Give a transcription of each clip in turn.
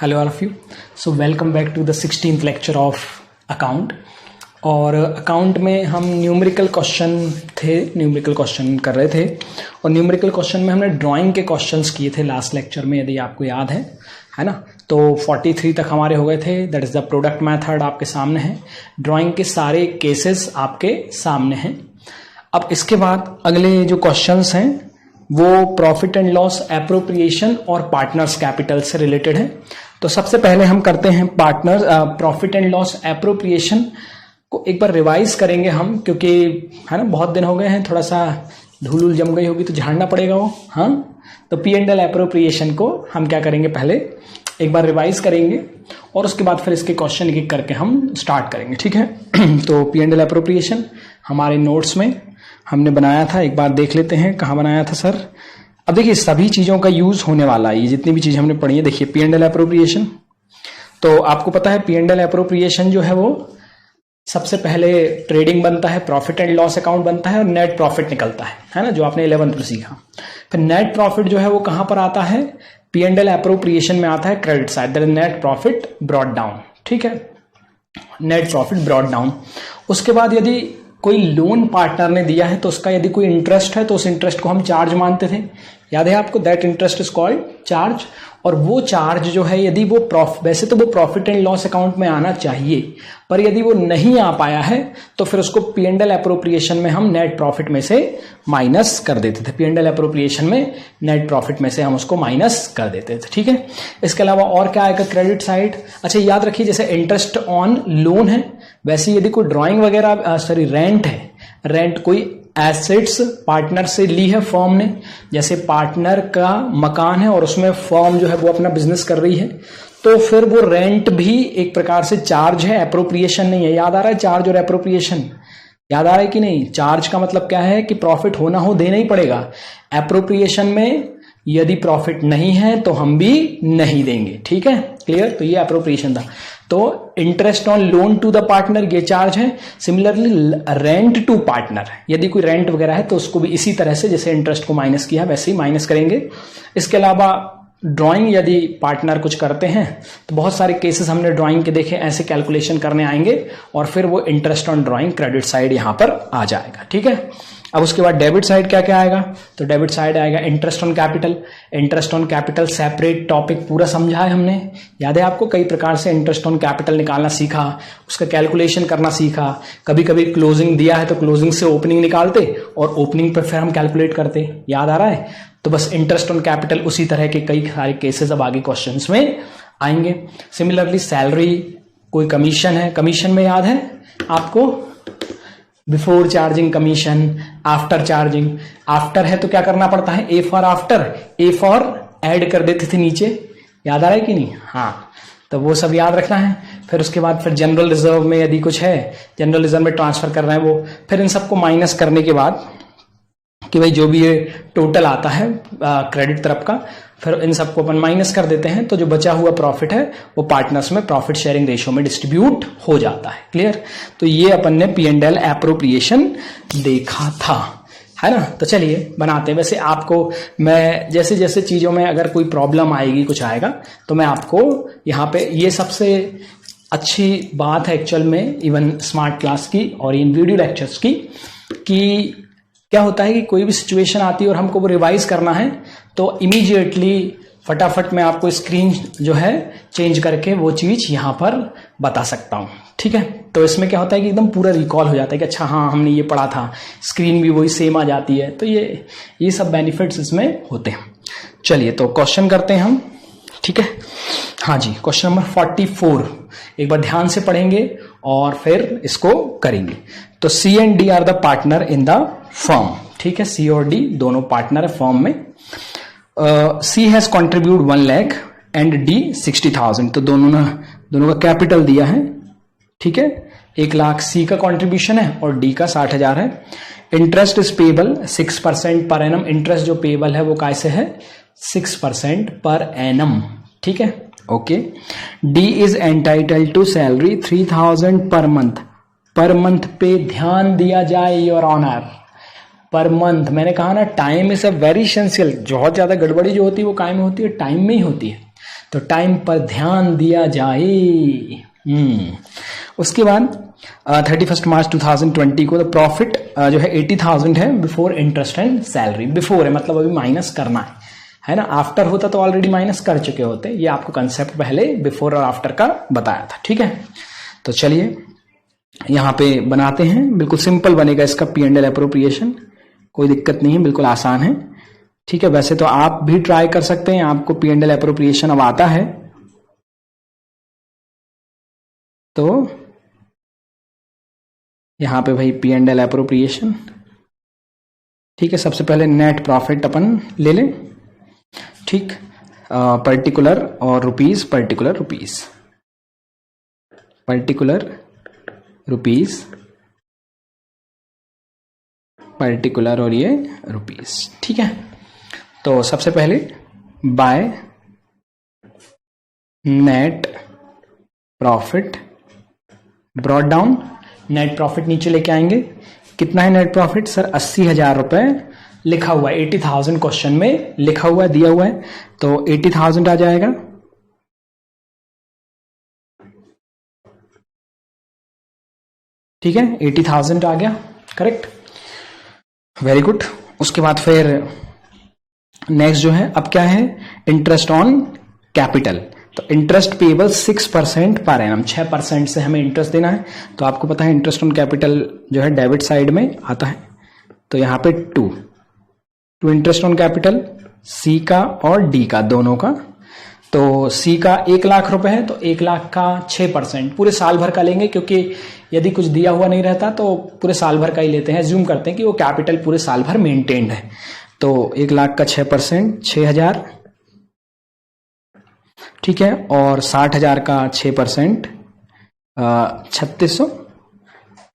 Hello all of you. So welcome back to the 16th lecture of account. और account में हम numerical question कर रहे थे और न्यूमेरिकल क्वेश्चन में हमने ड्राइंग के क्वेश्चंस किए थे लास्ट लेक्चर में, यदि आपको याद है ना। तो 43 तक हमारे हो गए थे। That is the product method आपके सामने है, ड्राइंग के सारे केसेस आपके सामने हैं। अब इसके बाद अगले जो क्वेश्चंस हैं वो प्रॉफिट एंड लॉस, एप्रोप्रिएशन और पार्टनर्स कैपिटल से रिलेटेड है। तो सबसे पहले हम करते हैं प्रॉफिट एंड लॉस एप्रोप्रिएशन को एक बार रिवाइज करेंगे हम, क्योंकि है ना बहुत दिन हो गए हैं, थोड़ा सा धूल जम गई होगी तो झाड़ना पड़ेगा वो। हाँ, तो पी एंड एल एप्रोप्रिएशन को हम क्या करेंगे, पहले एक बार रिवाइज करेंगे और उसके बाद फिर इसके क्वेश्चन एक एक करके हम स्टार्ट करेंगे, ठीक है। तो पी एंड एल एप्रोप्रिएशन हमारे नोट्स में हमने बनाया था, एक बार देख लेते हैं कहाँ बनाया था सर। अब देखिए सभी चीजों का यूज होने वाला है, ये जितनी भी चीज हमने पढ़ी है। देखिए पी एंड एल एप्रोप्रिएशन, तो आपको पता है पी एंड एल एप्रोप्रिएशन जो है वो सबसे पहले ट्रेडिंग बनता है, प्रॉफिट एंड लॉस अकाउंट बनता है और नेट प्रॉफिट निकलता है ना, जो आपने 11th में सीखा। फिर नेट प्रॉफिट जो है वो कहां पर आता है, पी एंड एल एप्रोप्रिएशन में आता है credit side, that is net profit brought down, ठीक है, नेट प्रॉफिट ब्रॉट डाउन। उसके बाद यदि कोई लोन पार्टनर ने दिया है तो उसका यदि कोई इंटरेस्ट है तो उस इंटरेस्ट को हम चार्ज मानते थे, याद है आपको, that interest is called charge. और वो चार्ज जो है यदि वो वैसे तो वो प्रॉफिट एंड लॉस अकाउंट में आना चाहिए, पर यदि वो नहीं आ पाया है तो फिर उसको पी एंड एल एप्रोप्रिएशन में हम नेट प्रॉफिट में से माइनस कर देते थे। पी एंड एल एप्रोप्रिएशन में नेट प्रॉफिट में से हम उसको माइनस कर देते थे, ठीक है। इसके अलावा और क्या आएगा, क्रेडिट साइड। अच्छा याद रखिए, जैसे इंटरेस्ट ऑन लोन है, वैसे यदि कोई ड्राइंग वगैरह रेंट है, रेंट कोई एसेट्स पार्टनर से ली है फर्म ने, जैसे पार्टनर का मकान है और उसमें फर्म जो है वो अपना बिजनेस कर रही है, तो फिर वो रेंट भी एक प्रकार से चार्ज है, एप्रोप्रिएशन नहीं है। याद आ रहा है चार्ज और एप्रोप्रिएशन, याद आ रहा है कि नहीं। चार्ज का मतलब क्या है कि प्रॉफिट होना हो देना ही पड़ेगा। एप्रोप्रिएशन में यदि प्रॉफिट नहीं है तो हम भी नहीं देंगे, ठीक है, क्लियर। तो ये एप्रोप्रिएशन था। तो interest on loan to the partner ये चार्ज है। सिमिलरली रेंट टू पार्टनर, यदि कोई रेंट वगैरह है तो उसको भी इसी तरह से जैसे इंटरेस्ट को माइनस किया वैसे ही माइनस करेंगे। इसके अलावा ड्राइंग यदि पार्टनर कुछ करते हैं तो बहुत सारे केसेस हमने ड्राइंग के देखे, ऐसे कैलकुलेशन करने आएंगे और फिर वो interest on drawing credit side यहां पर आ जाएगा, ठीक है। अब उसके बाद डेबिट साइड क्या क्या आएगा, तो डेबिट साइड आएगा interest on capital. Interest on capital separate topic पूरा समझा है हमने, याद है आपको, कई प्रकार से इंटरेस्ट ऑन कैपिटल निकालना सीखा, उसका कैलकुलेशन करना सीखा। कभी कभी क्लोजिंग दिया है तो क्लोजिंग से ओपनिंग निकालते और ओपनिंग पर फिर हम कैलकुलेट करते, याद आ रहा है। तो बस इंटरेस्ट ऑन कैपिटल उसी तरह के कई सारे केसेस अब आगे क्वेश्चंस में आएंगे। सिमिलरली सैलरी, कोई कमीशन है, कमीशन में याद है आपको before charging commission, after charging. After है तो क्या करना पड़ता है, A for after, A for add कर देते थे नीचे, याद आ रहा है कि नहीं। हाँ, तो वो सब याद रखना है। फिर उसके बाद फिर जनरल रिजर्व में यदि कुछ है, जनरल रिजर्व में ट्रांसफर करना है वो, फिर इन सबको माइनस करने के बाद कि भाई जो भी ये टोटल आता है क्रेडिट तरफ का, फिर इन सबको अपन माइनस कर देते हैं, तो जो बचा हुआ प्रॉफिट है वो पार्टनर्स में प्रॉफिट शेयरिंग रेशियो में डिस्ट्रीब्यूट हो जाता है, क्लियर। तो ये अपन ने पी एंड एल एप्रोप्रिएशन देखा था, है ना। तो चलिए बनाते हैं। वैसे आपको मैं जैसे जैसे चीजों में अगर कोई प्रॉब्लम आएगी, कुछ आएगा, तो मैं आपको यहाँ पे, ये सबसे अच्छी बात है एक्चुअल में इवन स्मार्ट क्लास की और इन वीडियो लेक्चर्स की, कि क्या होता है कि कोई भी सिचुएशन आती है और हमको वो रिवाइज करना है तो इमीडिएटली फटाफट मैं आपको स्क्रीन जो है चेंज करके वो चीज यहां पर बता सकता हूं, ठीक है। तो इसमें क्या होता है कि एकदम पूरा रिकॉल हो जाता है कि अच्छा हाँ हमने ये पढ़ा था, स्क्रीन भी वही सेम आ जाती है। तो ये सब बेनिफिट्स इसमें होते हैं। चलिए तो क्वेश्चन करते हैं हम, ठीक है। हाँ जी, क्वेश्चन नंबर 44 एक बार ध्यान से पढ़ेंगे और फिर इसको करेंगे। तो C and D are the partner in the firm, ठीक है। सी और डी दोनों पार्टनर है फर्म में। C has contribute 1 lakh and D 60,000, तो दोनों का कैपिटल दिया है, ठीक है। 1 लाख सी का कॉन्ट्रीब्यूशन है और डी का 60,000 है। Interest is payable 6% per annum, interest जो पेबल है वो कैसे है, 6% पर एनम, ठीक है, okay. D is entitle to salary 3,000 per month, per month पे ध्यान दिया जाए योर ऑनर, पर मंथ। मैंने कहा ना time is a very essential, बहुत ज्यादा गड़बड़ी जो होती है वो काय में होती है, टाइम में ही होती है। तो टाइम पर ध्यान दिया जाए। उसके बाद 31 मार्च 2020 को तो प्रॉफिट जो है 80,000 है before interest and salary. Before है मतलब अभी माइनस करना है ना, आफ्टर होता तो ऑलरेडी माइनस कर चुके होते। ये आपको कंसेप्ट पहले बिफोर और आफ्टर का बताया था, ठीक है। तो चलिए यहां पे बनाते हैं, बिल्कुल सिंपल बनेगा इसका P&L अप्रोप्रिएशन, कोई दिक्कत नहीं है, बिल्कुल आसान है, ठीक है। वैसे तो आप भी ट्राई कर सकते हैं, आपको P&L अप्रोप्रिएशन अब आता है तो यहां पे भाई P&L अप्रोप्रिएशन, ठीक है। सबसे पहले नेट प्रॉफिट अपन ले लें, ठीक, पर्टिकुलर और rupees, particular rupees, particular rupees, particular और ये रुपीस, ठीक है। तो सबसे पहले by net profit brought down, net profit नीचे लेके आएंगे। कितना है नेट प्रॉफिट सर? 80,000 रुपए लिखा हुआ है, 80,000 क्वेश्चन में लिखा हुआ है, दिया हुआ है, तो 80,000 आ जाएगा। ठीक है, 80,000 आ गया, करेक्ट, वेरी गुड। उसके बाद फिर नेक्स्ट जो है अब क्या है? Interest on capital. तो इंटरेस्ट पेबल 6% पर एनम, 6% से हमें इंटरेस्ट देना है। तो आपको पता है इंटरेस्ट ऑन कैपिटल जो है डेबिट साइड में आता है, तो यहां पे टू इंटरेस्ट ऑन कैपिटल, सी का और डी का, दोनों का। तो सी का 1 लाख रुपए है, तो 1 लाख का 6% पूरे साल भर का लेंगे, क्योंकि यदि कुछ दिया हुआ नहीं रहता तो पूरे साल भर का ही लेते हैं, एज्यूम करते हैं कि वो कैपिटल पूरे साल भर मेंटेन्ड है। तो 1 लाख का 6%, 6,000, ठीक है। और 60,000 का 6%, 3,600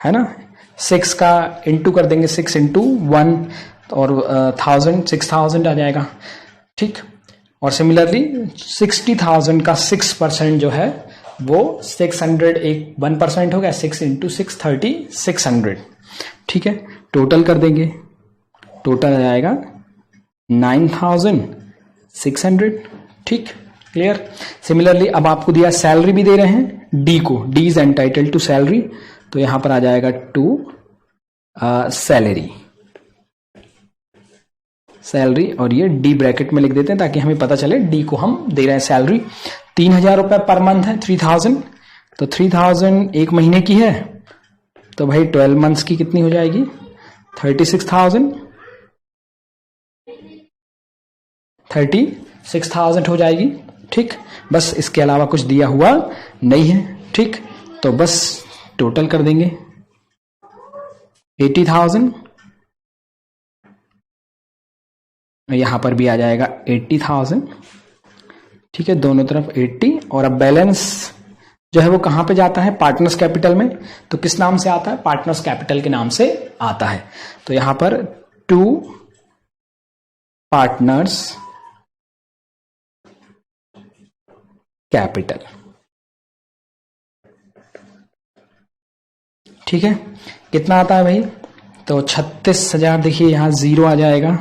है ना। 6 का इंटू कर देंगे, 6 इंटू 1 और 6,000 आ जाएगा, ठीक। और सिमिलरली 60,000 का 6% जो है वो 600, एक 1% हो गया, 6 इंटू 6 3600, ठीक है। टोटल कर देंगे, टोटल आ जाएगा 9,600, ठीक, क्लियर। सिमिलरली अब आपको दिया सैलरी भी दे रहे हैं डी को, D is entitled to salary, तो यहां पर आ जाएगा टू सैलरी, सैलरी, और ये डी ब्रैकेट में लिख देते हैं ताकि हमें पता चले डी को हम दे रहे हैं सैलरी। 3,000 रुपए पर मंथ है, 3,000, तो 3,000 एक महीने की है, तो भाई 12 मंथ्स की कितनी हो जाएगी? 36,000 हो जाएगी, ठीक। बस इसके अलावा कुछ दिया हुआ नहीं है, ठीक। तो बस टोटल कर देंगे 80,000, यहां पर भी आ जाएगा 80,000, ठीक है, दोनों तरफ 80। और अब बैलेंस जो है वो कहां पे जाता है? पार्टनर्स कैपिटल में। तो किस नाम से आता है? पार्टनर्स कैपिटल के नाम से आता है। तो यहां पर टू पार्टनर्स कैपिटल, ठीक है। कितना आता है भाई? तो 36,000, देखिए यहां 0 आ जाएगा,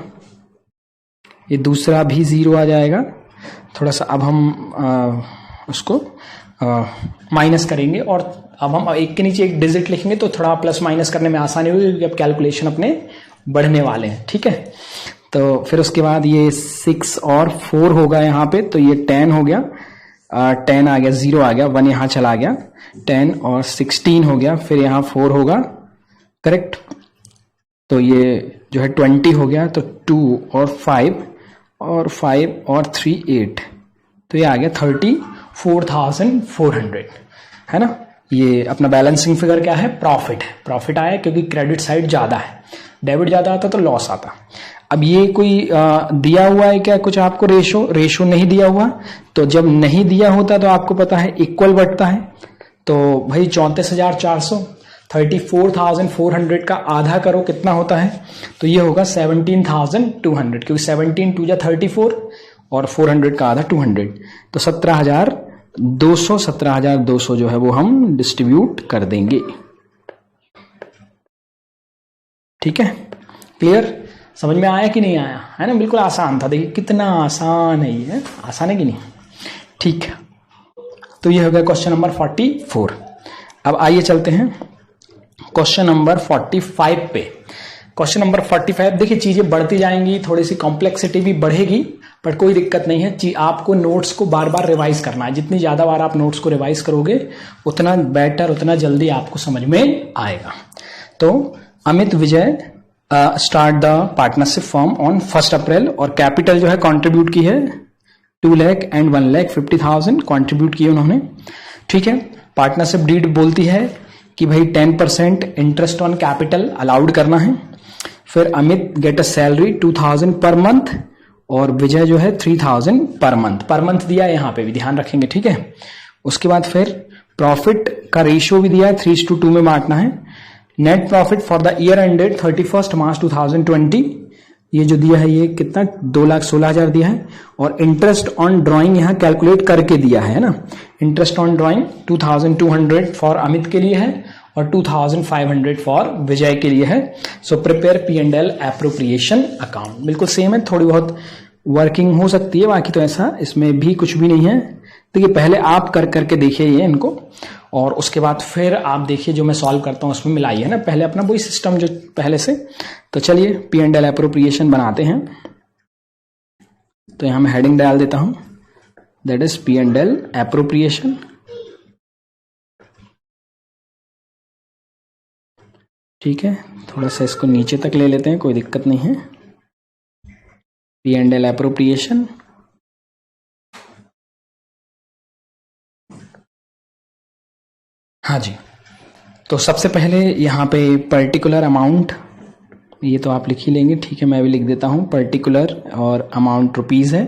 ये दूसरा भी 0 आ जाएगा। थोड़ा सा अब हम उसको माइनस करेंगे, और अब हम एक के नीचे एक डिजिट लिखेंगे तो थोड़ा प्लस माइनस करने में आसानी होगी, क्योंकि अब कैलकुलेशन अपने बढ़ने वाले हैं, ठीक है। तो फिर उसके बाद ये 6 और 4 होगा यहाँ पे, तो ये 10 हो गया, 10 आ गया, 0 आ गया, 1 यहाँ चला गया, 10 और 16 हो गया, फिर यहाँ 4 होगा, करेक्ट। तो ये जो है 20 हो गया, तो 2 और 5 और 5 और 3 8, तो ये आ गया 34,400, है ना। ये अपना बैलेंसिंग फिगर क्या है? प्रॉफिट है, प्रॉफिट आया क्योंकि क्रेडिट साइड ज्यादा है, डेबिट ज्यादा आता तो लॉस आता। अब ये कोई दिया हुआ है क्या कुछ आपको? रेशो नहीं दिया हुआ, तो जब नहीं दिया होता तो आपको पता है इक्वल बढ़ता है। तो भाई 34,400, 34,400 का आधा करो कितना होता है? तो ये होगा 17,200, क्योंकि 17 2 जा 34 और 400 का आधा 200, तो 17,200 जो है वो हम डिस्ट्रीब्यूट कर देंगे, ठीक है, क्लियर। समझ में आया कि नहीं आया? है ना, बिल्कुल आसान था। देखिए कितना आसान है ये, आसान है कि नहीं? ठीक है, तो ये हो गया क्वेश्चन नंबर 44। अब आइए चलते हैं क्वेश्चन नंबर 45 पे। क्वेश्चन नंबर 45, देखिए चीजें बढ़ती जाएंगी, थोड़ी सी कॉम्प्लेक्सिटी भी बढ़ेगी, पर कोई दिक्कत नहीं है। आपको नोट्स को बार बार रिवाइज करना है। जितनी ज्यादा बार आप नोट्स को रिवाइज करोगे उतना बेटर, उतना जल्दी आपको समझ में आएगा। तो Amit Vijay start the partnership form on 1 April, और कैपिटल जो है कंट्रीब्यूट की है 2 लाख एंड 1,50,000 कंट्रीब्यूट किए उन्होंने। ठीक है, पार्टनरशिप डीड बोलती है कि भाई 10% इंटरेस्ट ऑन कैपिटल अलाउड करना है। फिर Amit get a salary 2,000 per month, और विजय जो है 3,000 पर मंथ। पर मंथ दिया है, यहां पे भी ध्यान रखेंगे, ठीक है। उसके बाद फिर प्रॉफिट का रेशियो भी दिया है, 3:2 में बांटना है। Net profit for the year ended 31 March 2020, ये जो दिया है ये कितना 2,16,000 दिया है। और इंटरेस्ट ऑन ड्राइंग यहाँ कैलकुलेट करके दिया है ना। Interest on drawing 2,200 for Amit के लिए है और 2,500 फॉर विजय के लिए है। So prepare P&L appropriation account. बिल्कुल सेम है, थोड़ी बहुत वर्किंग हो सकती है, बाकी तो ऐसा इसमें भी कुछ भी नहीं है। देखिए पहले आप करके देखिए ये इनको, और उसके बाद फिर आप देखिए जो मैं सॉल्व करता हूं उसमें मिलाइए ना, पहले अपना वही सिस्टम जो पहले से। तो चलिए P&L एप्रोप्रिएशन बनाते हैं। तो यहां मैं हेडिंग डाल देता हूं, दैट इज P&L एप्रोप्रिएशन। ठीक है, थोड़ा सा इसको नीचे तक ले लेते हैं, कोई दिक्कत नहीं है। P&L एप्रोप्रिएशन, हाँ जी। तो सबसे पहले यहाँ पे पर्टिकुलर अमाउंट, ये तो आप लिख ही लेंगे, ठीक है, मैं भी लिख देता हूँ। पर्टिकुलर और अमाउंट रुपीज है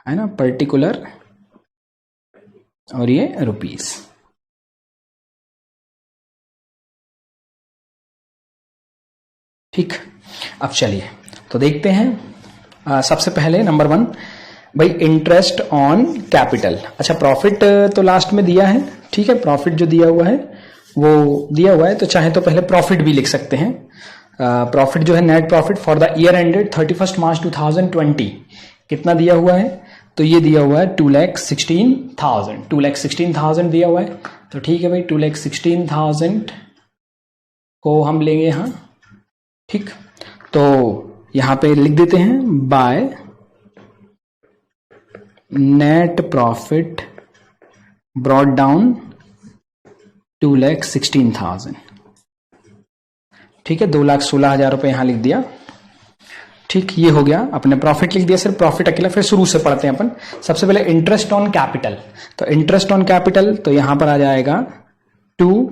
ना, पर्टिकुलर और ये रुपीज। ठीक, अब चलिए तो देखते हैं। सबसे पहले नंबर 1 भाई इंटरेस्ट ऑन कैपिटल। अच्छा, प्रॉफिट तो लास्ट में दिया है, ठीक है, प्रॉफिट जो दिया हुआ है वो दिया हुआ है, तो चाहे तो पहले प्रॉफिट भी लिख सकते हैं। प्रॉफिट जो है net profit for the year ended 31 March 2020 कितना दिया हुआ है, तो ये दिया हुआ है 2,16,000। 2,16,000 दिया हुआ है, तो ठीक है भाई 2,16,000 को हम लेंगे यहाँ। ठीक, तो यहां पे लिख देते हैं by net profit brought down 2,16,000। ठीक है, 2,16,000 रुपए यहां लिख दिया। ठीक, ये हो गया, अपने प्रॉफिट लिख दिया, सिर्फ प्रॉफिट अकेला। फिर शुरू से पढ़ते हैं अपन। सबसे पहले इंटरेस्ट ऑन कैपिटल, तो इंटरेस्ट ऑन कैपिटल तो यहां पर आ जाएगा 2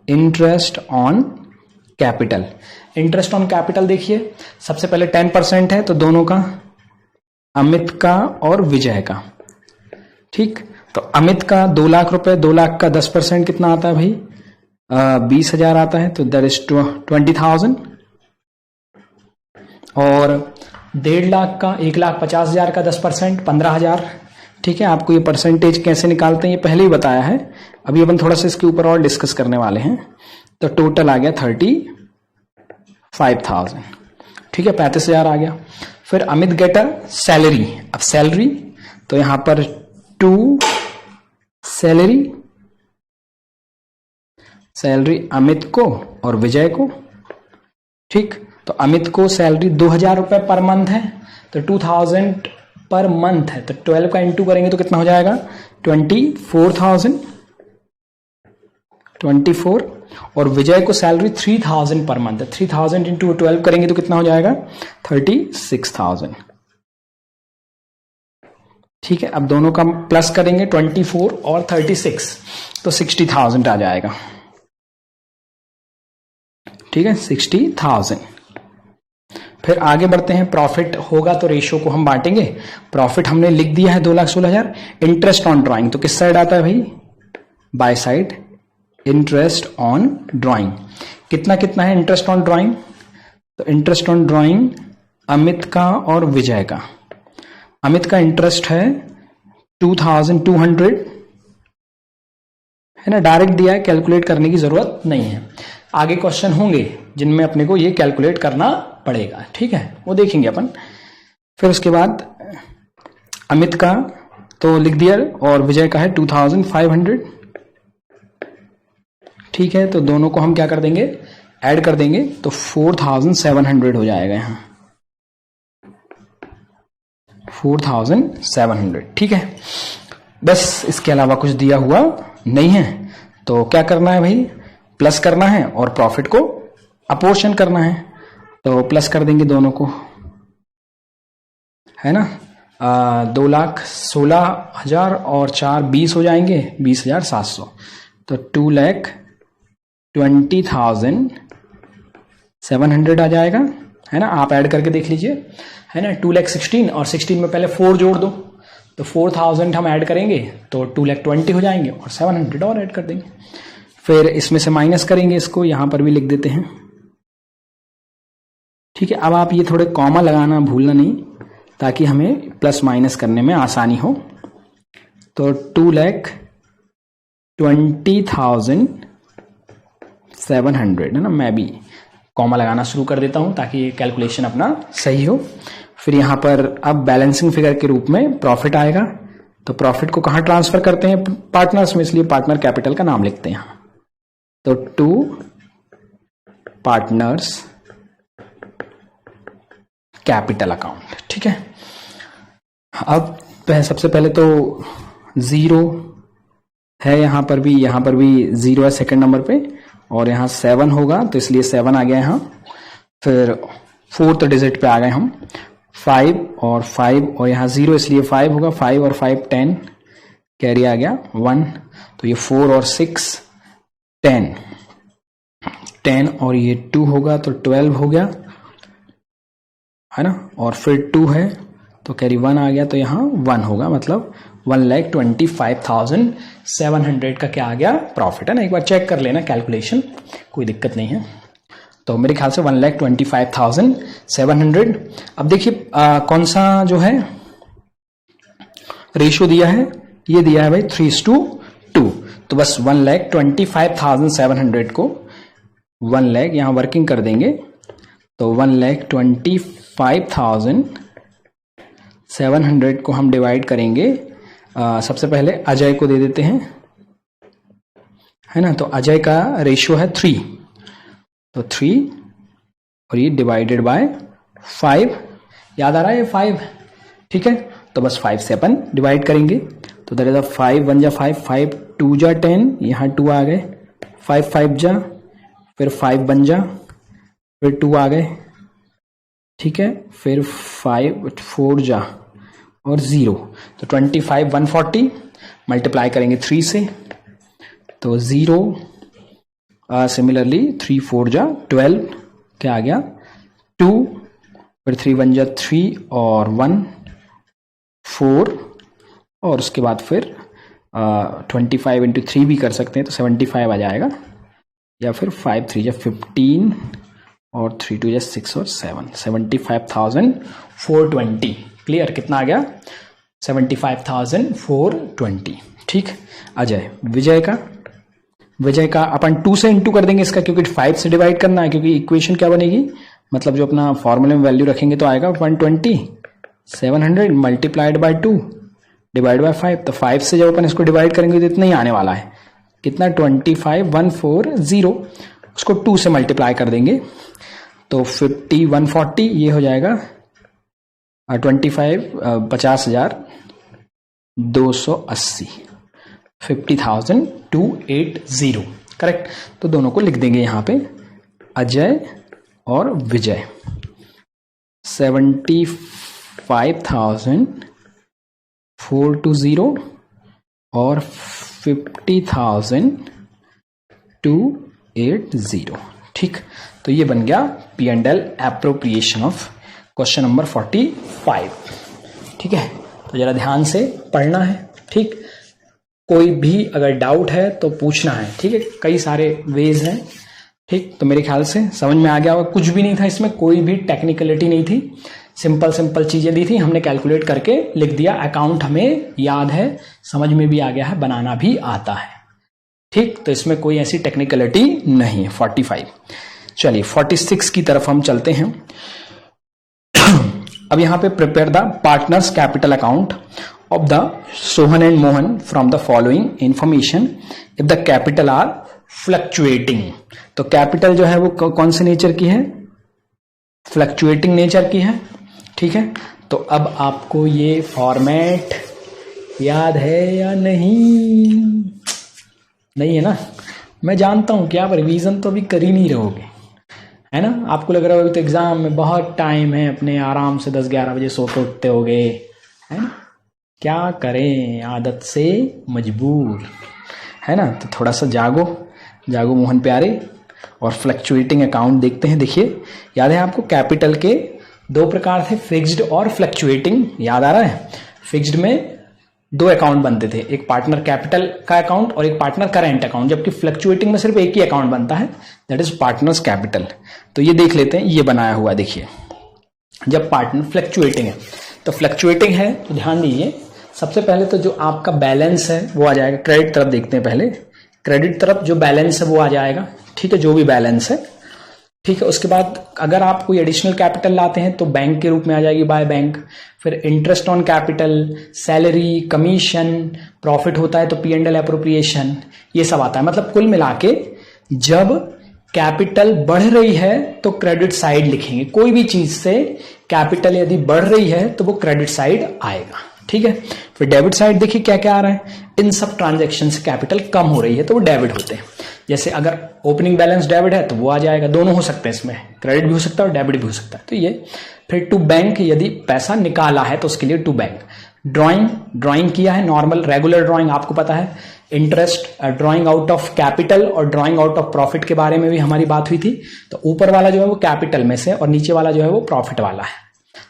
interest on capital. Interest on capital देखिए, सबसे पहले 10% है, तो दोनों का, अमित का और विजय का। ठीक, तो अमित का 2 लाख रुपए, 2 लाख का 10% कितना आता है भाई, 20,000 आता है, तो दैट इज 20,000। और 1.5 लाख का, 1,50,000 का 10% 15,000। ठीक है, आपको ये परसेंटेज कैसे निकालते हैं ये पहले ही बताया है, अभी अपन थोड़ा सा इसके ऊपर और डिस्कस करने वाले हैं। तो टोटल आ गया 35,000। ठीक है, 35,000 आ गया। फिर अमित गेटर सैलरी, अब सैलरी तो यहां पर 2 सैलरी अमित को और विजय को। ठीक, तो अमित को सैलरी 2,000 रुपए पर मंथ है, तो 2,000 पर मंथ है, तो 12 का इंटू करेंगे तो कितना हो जाएगा 24,000। 24। और विजय को सैलरी 3,000 पर मंथ है, 3,000 इंटू 12 करेंगे तो कितना हो जाएगा 36,000। ठीक है, अब दोनों का प्लस करेंगे 24 और 36, तो 60,000 आ जाएगा। ठीक है, 60,000। फिर आगे बढ़ते हैं, प्रॉफिट होगा तो रेशियो को हम बांटेंगे। प्रॉफिट हमने लिख दिया है 2,16,000। इंटरेस्ट ऑन ड्राइंग तो किस साइड आता है भाई, by side. Interest on drawing कितना कितना है इंटरेस्ट ऑन ड्राइंग, तो इंटरेस्ट ऑन ड्राइंग अमित का और विजय का। अमित का इंटरेस्ट है 2,200 है ना, डायरेक्ट दिया है, कैलकुलेट करने की जरूरत नहीं है। आगे क्वेश्चन होंगे जिनमें अपने को ये कैलकुलेट करना पड़ेगा, ठीक है, वो देखेंगे अपन। फिर उसके बाद अमित का तो लिख दिया, और विजय का है 2500। ठीक है, तो दोनों को हम क्या कर देंगे, ऐड कर देंगे, तो 4700 हो जाएगा यहाँ, 4700। ठीक है, बस इसके अलावा कुछ दिया हुआ नहीं है। तो क्या करना है भाई, प्लस करना है और प्रॉफिट को अपोर्शन करना है। तो प्लस कर देंगे दोनों को, है ना। 2,16,000 और 4 20 हो जाएंगे, 20,700। तो 2,20,700 आ जाएगा, है ना। आप ऐड करके देख लीजिए, है ना। 2,16,000 और 16 में पहले 4 जोड़ दो, तो 4,000 हम ऐड करेंगे तो 2,20,000 हो जाएंगे, और 700 और ऐड कर देंगे। फिर इसमें से माइनस करेंगे, इसको यहां पर भी लिख देते हैं। ठीक है, अब आप ये थोड़े कॉमा लगाना भूलना नहीं, ताकि हमें प्लस माइनस करने में आसानी हो। तो 2,20,700, है ना। मैं भी कॉमा लगाना शुरू कर देता हूं ताकि कैलकुलेशन अपना सही हो। फिर यहां पर अब बैलेंसिंग फिगर के रूप में प्रॉफिट आएगा। तो प्रॉफिट को कहां ट्रांसफर करते हैं, पार्टनर्स में, इसलिए पार्टनर कैपिटल का नाम लिखते हैं। तो 2 पार्टनर्स कैपिटल अकाउंट। ठीक है, अब सबसे पहले तो 0 है, यहां पर भी 0 है सेकंड नंबर पे, और यहां 7 होगा, तो इसलिए 7 आ गया यहां। फिर 4th डिजिट पे आ गए हम, 5 और 5, और यहां 0 इसलिए 5 होगा, 5 और 5 10, कैरी आ गया 1। तो ये 4 और 6 10 और ये 2 होगा, तो 12 हो गया, है ना। और फिर 2 है तो कैरी 1 आ गया, तो यहाँ 1 होगा, मतलब 1,25,700 का क्या आ गया, प्रॉफिट, है ना। एक बार चेक कर लेना कैलकुलेशन, कोई दिक्कत नहीं है। तो मेरे ख्याल से 1,25,700। अब देखिए कौन सा जो है रेशियो दिया है, ये दिया है भाई 3:2। तो बस 1,25,700 को 1 लाख यहां वर्किंग कर देंगे, तो 1,25,700 को हम डिवाइड करेंगे। सबसे पहले अजय को दे देते हैं, है ना। तो अजय का रेशियो है 3, तो 3 और ये डिवाइडेड बाय 5, याद आ रहा है ये 5, ठीक है। तो बस 5 से अपन डिवाइड करेंगे, तो दैट इज 5 1 जा 5, 5 2 जा 10, यहाँ 2 आ गए, 5 5 जा, फिर 5 बन जा, फिर 2 आ गए, ठीक है। फिर 5 4 जा और 0, तो 25 140 मल्टीप्लाई करेंगे 3 से, तो 0 सिमिलरली 3 4 जा 12, क्या आ गया 2, फिर 3 1 जा 3 और 1 4, और उसके बाद फिर 25 इंटू 3 भी कर सकते हैं, तो 75 आ जाएगा, या फिर 5 3 जा 15 और 3 2 जा 6 और 7, 75,420। क्लियर, कितना आ गया 75,420। ठीक। अजय विजय का अपन 2 से इंटू कर देंगे इसका, क्योंकि 5 से डिवाइड करना है, क्योंकि इक्वेशन क्या बनेगी, मतलब जो अपना फॉर्मूले में वैल्यू रखेंगे तो आएगा 120,700 मल्टीप्लाइड बाय 2 डिवाइड बाय 5। तो 5 से जब अपन इसको डिवाइड करेंगे तो इतना ही आने वाला है, कितना 25,140, उसको 2 से मल्टीप्लाई कर देंगे तो 50,140, ये हो जाएगा 50,280, 50,280, करेक्ट। तो दोनों को लिख देंगे यहाँ पे, अजय और विजय, 75,420 और 50,280। ठीक। तो ये बन गया P&L appropriation of question number 45। ठीक है, तो जरा ध्यान से पढ़ना है। ठीक, कोई भी अगर डाउट है तो पूछना है, ठीक है। कई सारे वेज हैं, ठीक। तो मेरे ख्याल से समझ में आ गया होगा, कुछ भी नहीं था इसमें, कोई भी टेक्निकलिटी नहीं थी, सिंपल चीजें दी थी, हमने कैलकुलेट करके लिख दिया। अकाउंट हमें याद है, समझ में भी आ गया है, बनाना भी आता है, ठीक। तो इसमें कोई ऐसी टेक्निकलिटी नहीं है। 45। चलिए 46 की तरफ हम चलते हैं। अब यहां पे prepare the partners capital account of the Sohan and Mohan from the following information if the capital R fluctuating. तो कैपिटल जो है वो कौन से नेचर की है, फ्लक्चुएटिंग नेचर की है। ठीक है, तो अब आपको ये फॉर्मेट याद है या नहीं, नहीं है ना, मैं जानता हूं कि आप रिवीजन तो अभी कर ही नहीं रहोगे, है ना। आपको लग रहा होगा तो एग्जाम में बहुत टाइम है, अपने आराम से 10-11 बजे सो के उठते होगे, है ना। क्या करें, आदत से मजबूर, है ना। तो थोड़ा सा जागो जागो मोहन प्यारे, और फ्लक्चुएटिंग अकाउंट देखते हैं। देखिए, याद है आपको कैपिटल के दो प्रकार थे, फिक्स्ड और फ्लक्चुएटिंग, याद आ रहा है। फिक्स्ड में दो अकाउंट बनते थे, एक पार्टनर कैपिटल का अकाउंट और एक पार्टनर करेंट अकाउंट, जबकि फ्लक्चुएटिंग में सिर्फ एक ही अकाउंट बनता है, दैट इज पार्टनर्स कैपिटल। तो ये देख लेते हैं, ये बनाया हुआ देखिए, जब पार्टनर फ्लक्चुएटिंग है, तो फ्लक्चुएटिंग है तो ध्यान दीजिए, सबसे पहले तो जो आपका बैलेंस है वो आ जाएगा, क्रेडिट तरफ देखते हैं पहले, क्रेडिट तरफ जो बैलेंस है वो आ जाएगा, ठीक है, जो भी बैलेंस है, ठीक है। उसके बाद अगर आप कोई एडिशनल कैपिटल लाते हैं तो बैंक के रूप में आ जाएगी बाय बैंक। फिर interest on capital, salary, commission, profit होता है तो P&L एप्रोप्रिएशन, ये सब आता है। मतलब कुल मिला के जब कैपिटल बढ़ रही है तो क्रेडिट साइड लिखेंगे, कोई भी चीज से कैपिटल यदि बढ़ रही है तो वो क्रेडिट साइड आएगा, ठीक है। फिर डेबिट साइड देखिए क्या क्या आ रहा है, इन सब ट्रांजैक्शन से कैपिटल कम हो रही है तो वो डेबिट होते हैं। जैसे अगर ओपनिंग बैलेंस डेबिट है तो वो आ जाएगा, दोनों हो सकते हैं इसमें, क्रेडिट भी हो सकता है और डेबिट भी हो सकता है, तो ये। फिर टू बैंक, यदि पैसा निकाला है तो उसके लिए टू बैंक। ड्राइंग किया है, नॉर्मल रेगुलर ड्राइंग, आपको पता है। Interest, drawing out of capital और ड्राइंग आउट ऑफ प्रॉफिट के बारे में भी हमारी बात हुई थी। तो ऊपर वाला जो है वो कैपिटल में से और नीचे वाला जो है वो प्रॉफिट वाला है,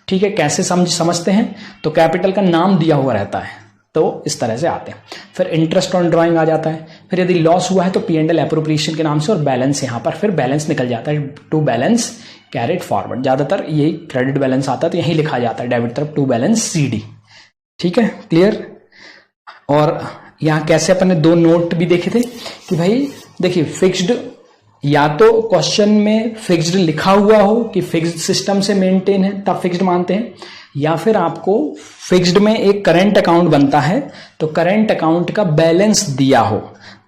ठीक है। कैसे समझते हैं, तो कैपिटल का नाम दिया हुआ रहता है तो इस तरह से आते हैं। फिर इंटरेस्ट ऑन ड्राइंग आ जाता है। फिर यदि लॉस हुआ है तो P&L एप्रोप्रिएशन के नाम से, और बैलेंस यहां पर फिर बैलेंस निकल जाता है, टू बैलेंस कैरिड फॉरवर्ड। ज्यादातर यही क्रेडिट बैलेंस आता है तो यही लिखा जाता है डेबिट तरफ, टू बैलेंस CD, ठीक है, क्लियर। और यहां कैसे अपन ने दो नोट भी देखे थे कि भाई देखिए, फिक्स्ड, या तो क्वेश्चन में फिक्स्ड लिखा हुआ हो कि फिक्स्ड सिस्टम से मेंटेन है तब फिक्स्ड मानते हैं, या फिर आपको फिक्स्ड में एक करंट अकाउंट बनता है तो करंट अकाउंट का बैलेंस दिया हो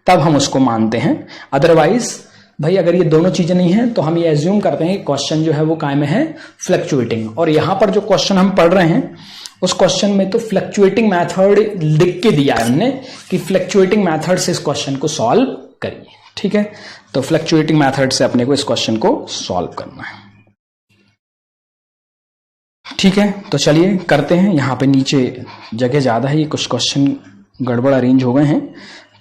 तब हम उसको मानते हैं। अदरवाइज भाई अगर ये दोनों चीजें नहीं है तो हम ये एज्यूम करते हैं कि क्वेश्चन जो है वो काय में है, फ्लक्चुएटिंग। और यहां पर जो क्वेश्चन हम पढ़ रहे हैं उस क्वेश्चन में तो फ्लक्चुएटिंग मेथड लिख के दिया है हमने कि फ्लक्चुएटिंग मेथड से इस क्वेश्चन को सॉल्व करिए, ठीक है। तो फ्लक्चुएटिंग मेथड से अपने को इस क्वेश्चन को सॉल्व करना है, ठीक है। तो चलिए करते हैं। यहाँ पे नीचे जगह ज्यादा है, ये कुछ क्वेश्चन गड़बड़ अरेंज हो गए हैं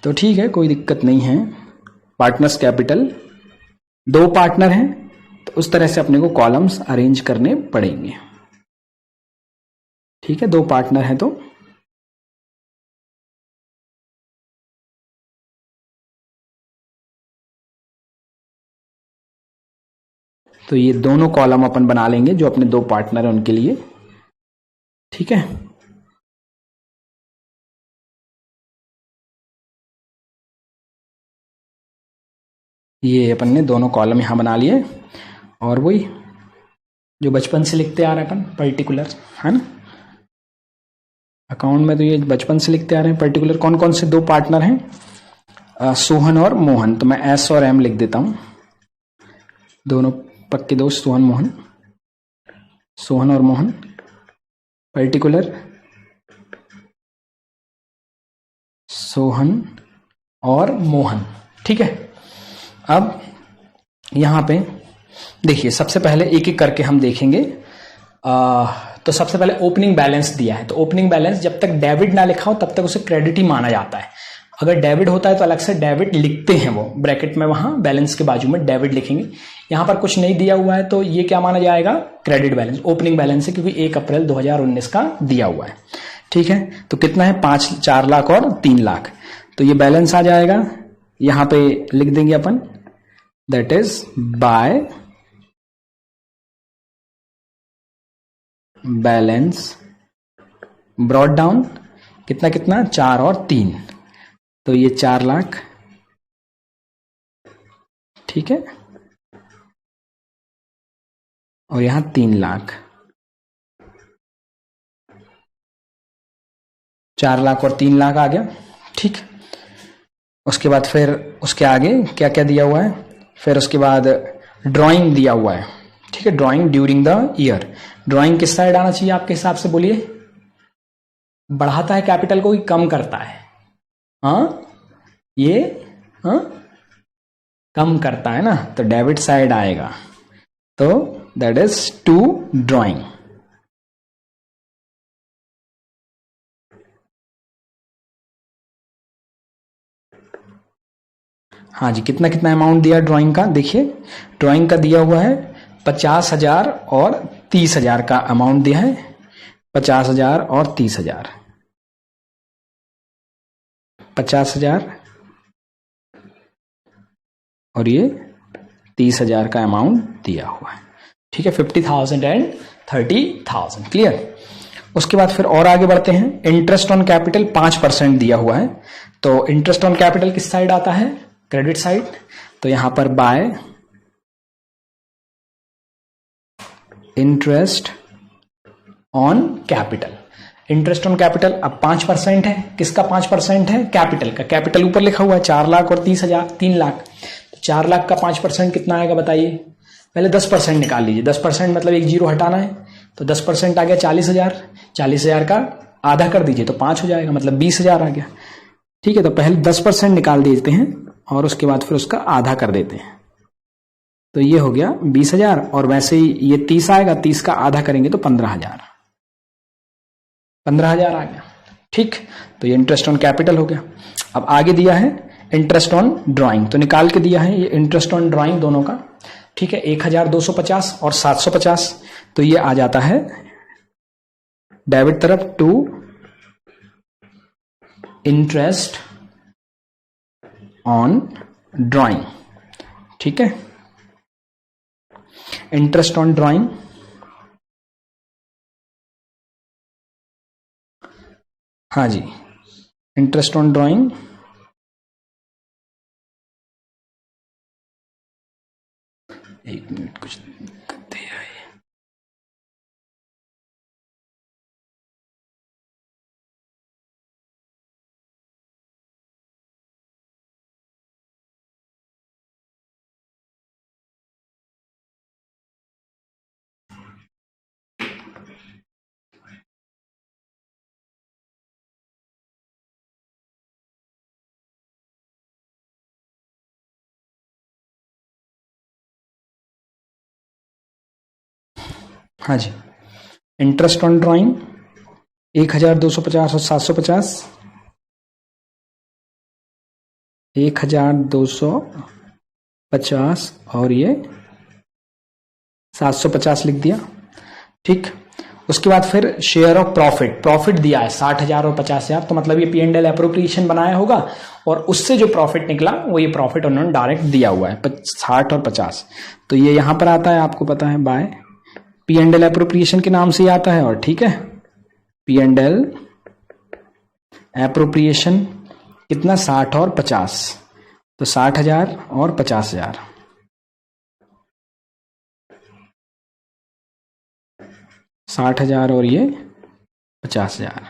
तो ठीक है, कोई दिक्कत नहीं है। पार्टनर्स कैपिटल, दो पार्टनर हैं तो उस तरह से अपने को कॉलम्स अरेंज करने पड़ेंगे, ठीक है। दो पार्टनर हैं तो ये दोनों कॉलम अपन बना लेंगे जो अपने दो पार्टनर हैं उनके लिए, ठीक है। ये अपन ने दोनों कॉलम यहां बना लिए, और वही जो बचपन से लिखते आ रहे हैं अपन, पर्टिकुलर, है ना। अकाउंट में तो ये बचपन से लिखते आ रहे हैं पर्टिकुलर। कौन कौन से दो पार्टनर हैं, सोहन और मोहन, तो मैं S और M लिख देता हूं, दोनों पक्के दोस्त सोहन मोहन, सोहन और मोहन, पर्टिकुलर सोहन और मोहन, ठीक है। अब यहां पे देखिए, सबसे पहले एक एक करके हम देखेंगे। तो सबसे पहले ओपनिंग बैलेंस दिया है, तो ओपनिंग बैलेंस जब तक डेबिट ना लिखा हो तब तक उसे क्रेडिट ही माना जाता है। अगर डेबिट होता है तो अलग से डेबिट लिखते हैं, वो ब्रैकेट में वहां बैलेंस के बाजू में डेबिट लिखेंगे। यहां पर कुछ नहीं दिया हुआ है तो ये क्या माना जाएगा, क्रेडिट बैलेंस, ओपनिंग बैलेंस है, क्योंकि 1 अप्रैल 2019 का दिया हुआ है, ठीक है। तो कितना है, 4 लाख और 3 लाख, तो ये बैलेंस आ जाएगा। यहां पे लिख देंगे अपन, that is by balance brought down, कितना कितना, 4 और 3, तो ये 4 लाख, ठीक है, और यहां 3 लाख, 4 लाख और 3 लाख आ गया, ठीक। उसके बाद फिर उसके आगे क्या क्या दिया हुआ है, फिर उसके बाद ड्राइंग दिया हुआ है, ठीक है। Drawing during the year, drawing किस साइड आना चाहिए आपके हिसाब से, बोलिए। बढ़ाता है कैपिटल को कि कम करता है? हाँ, ये हाँ कम करता है ना, तो डेबिट साइड आएगा, तो दैट इज टू ड्राइंग। हाँ जी, कितना कितना अमाउंट दिया ड्राइंग का, देखिए ड्राइंग का दिया हुआ है 50,000 और 30,000 का अमाउंट दिया है, 50,000 और 30,000, 50,000 और ये 30,000 का अमाउंट दिया हुआ है, ठीक है। 50,000 एंड 30,000, क्लियर। उसके बाद फिर और आगे बढ़ते हैं। इंटरेस्ट ऑन कैपिटल 5% दिया हुआ है, तो इंटरेस्ट ऑन कैपिटल किस साइड आता है, क्रेडिट साइड। तो यहां पर bye interest on capital, interest on capital अब 5% है, किसका 5% है, कैपिटल का। कैपिटल ऊपर लिखा हुआ है 4 लाख और 30,000, 3 लाख, तो 4 लाख का 5% कितना आएगा बताइए। पहले 10% निकाल लीजिए, 10% मतलब एक जीरो हटाना है, तो 10% आ गया 40,000, 40,000 का आधा कर दीजिए तो 5 हो जाएगा, मतलब 20,000 आ गया, ठीक है। तो पहले 10% निकाल देते हैं और उसके बाद फिर उसका आधा कर देते हैं, तो ये हो गया 20,000, और वैसे ही ये 30 आएगा, 30 का आधा करेंगे तो 15,000, 15,000 आ गया, ठीक। तो ये इंटरेस्ट ऑन कैपिटल हो गया। अब आगे दिया है इंटरेस्ट ऑन ड्राइंग, तो निकाल के दिया है ये इंटरेस्ट ऑन ड्राइंग दोनों का, ठीक है। 1,250 और 750, तो ये आ जाता है डेबिट तरफ टू इंटरेस्ट ऑन ड्राइंग, ठीक है। इंटरेस्ट ऑन ड्राइंग, हाँ जी, इंटरेस्ट ऑन ड्राइंग, एक मिनट कुछ दे रहा है। हाँ जी, इंटरेस्ट ऑन ड्राइंग 1,250 और 750, 1,250 और ये 750 लिख दिया, ठीक। उसके बाद फिर शेयर ऑफ प्रॉफिट, प्रॉफिट दिया है 60,000 और 50,000, तो मतलब ये P&L एप्रोप्रिएशन बनाया होगा, और उससे जो प्रॉफिट निकला वो ये प्रॉफिट उन्होंने डायरेक्ट दिया हुआ है 60 और 50, तो ये यहां पर आता है, आपको पता है बाय P&L एप्रोप्रिएशन के नाम से ही आता है, और ठीक है P&L एप्रोप्रिएशन कितना 60 और 50, तो 60,000 और 50,000, 60,000 और ये 50,000,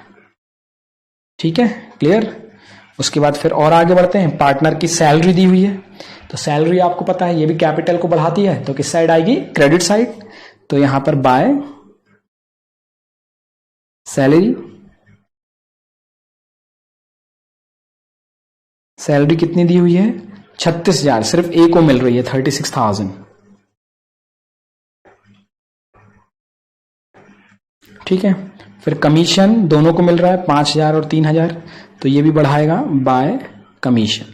ठीक है, क्लियर। उसके बाद फिर और आगे बढ़ते हैं। पार्टनर की सैलरी दी हुई है, तो सैलरी आपको पता है ये भी कैपिटल को बढ़ाती है, तो किस साइड आएगी, क्रेडिट साइड। तो यहां पर बाय सैलरी, सैलरी कितनी दी हुई है 36,000, सिर्फ ए को मिल रही है 36,000, ठीक है। फिर कमीशन दोनों को मिल रहा है 5,000 और 3,000, तो ये भी बढ़ाएगा बाय कमीशन,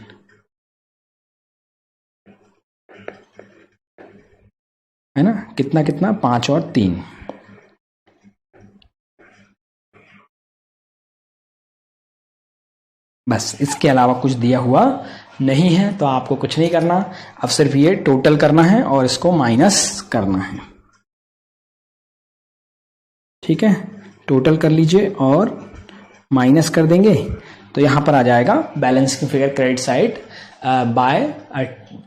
है ना, कितना कितना 5 और 3, बस इसके अलावा कुछ दिया हुआ नहीं है, तो आपको कुछ नहीं करना, अब सिर्फ ये टोटल करना है और इसको माइनस करना है, ठीक है। टोटल कर लीजिए और माइनस कर देंगे, तो यहां पर आ जाएगा बैलेंस की figure credit side by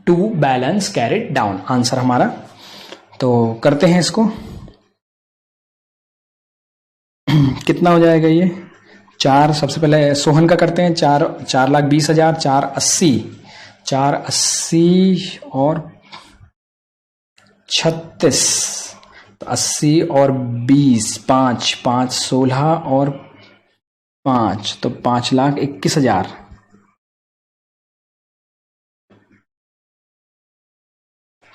two balance carried down, answer हमारा। तो करते हैं इसको कितना हो जाएगा ये 4 सबसे पहले सोहन का करते हैं। 4,20,000, 4,80 और 36, तो 80 और 20, 5, 16 और 5, तो 5,21,000।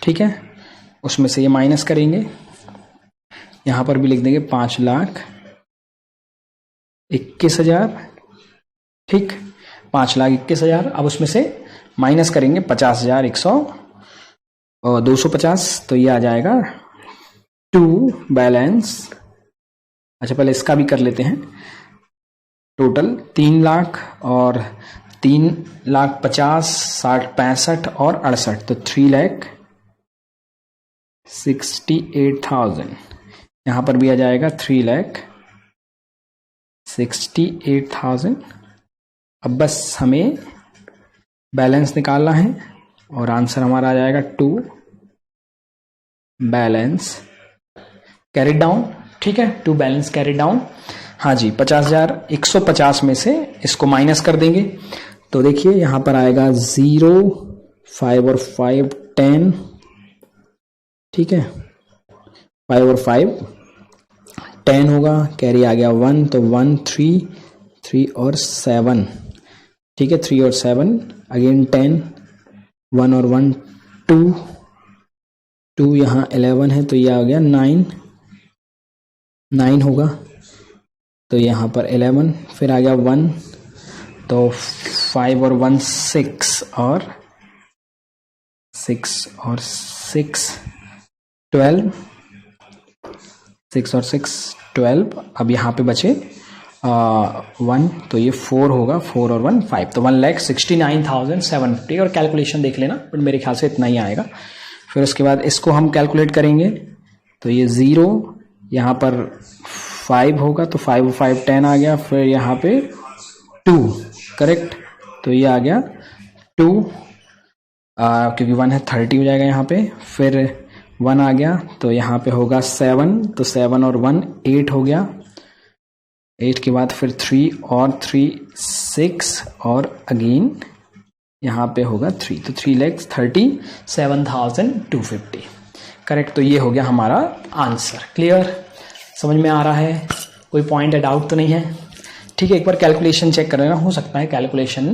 ठीक है, उसमें से ये माइनस करेंगे, यहां पर भी लिख देंगे 5,21,000। ठीक, 5,21,000। अब उसमें से माइनस करेंगे 250, तो ये आ जाएगा टू बैलेंस। अच्छा, पहले इसका भी कर लेते हैं। टोटल 3 लाख और 3,50,000, 60, 65 और 68, तो 3,68,000। यहां पर भी आ जाएगा 3,68,000। अब बस हमें बैलेंस निकालना है और आंसर हमारा आ जाएगा 2 बैलेंस कैरिड डाउन। ठीक है, 2 बैलेंस कैरिड डाउन। हाँ जी, 50,150 में से इसको माइनस कर देंगे, तो देखिए यहां पर आएगा 0, 5 और 5 10। ठीक है, 5 और 5 10 होगा, कैरी आ गया 1, तो 1, 3 और 7। ठीक है, 3 और 7 अगेन 10, 1 और 1 2 यहाँ 11 है, तो ये आ गया 9 होगा, तो यहाँ पर 11, फिर आ गया 1, तो 5 और 1 6 और 6 12, 6 और 6 12। अब यहाँ पे बचे 1, तो ये 4 होगा, 4 और 1 5, तो 1,69,750। और कैलकुलेशन देख लेना, बट मेरे ख्याल से इतना ही आएगा। फिर उसके बाद इसको हम कैलकुलेट करेंगे, तो ये 0 यहाँ पर 5 होगा, तो 5 और 5 10 आ गया, फिर यहाँ पे 2 करेक्ट, तो ये आ गया 2, क्योंकि 1 है 30 हो जाएगा यहाँ पे। फिर 1 आ गया, तो यहाँ पे होगा 7, तो 7 और 1 8 हो गया, 8 के बाद फिर 3 और 3 6 और अगेन यहाँ पे होगा 3, तो 3,37,250 करेक्ट। तो ये हो गया हमारा आंसर। क्लियर, समझ में आ रहा है? कोई पॉइंट या डाउट तो नहीं है? ठीक है, एक बार कैलकुलेशन चेक कर लेना, हो सकता है कैलकुलेशन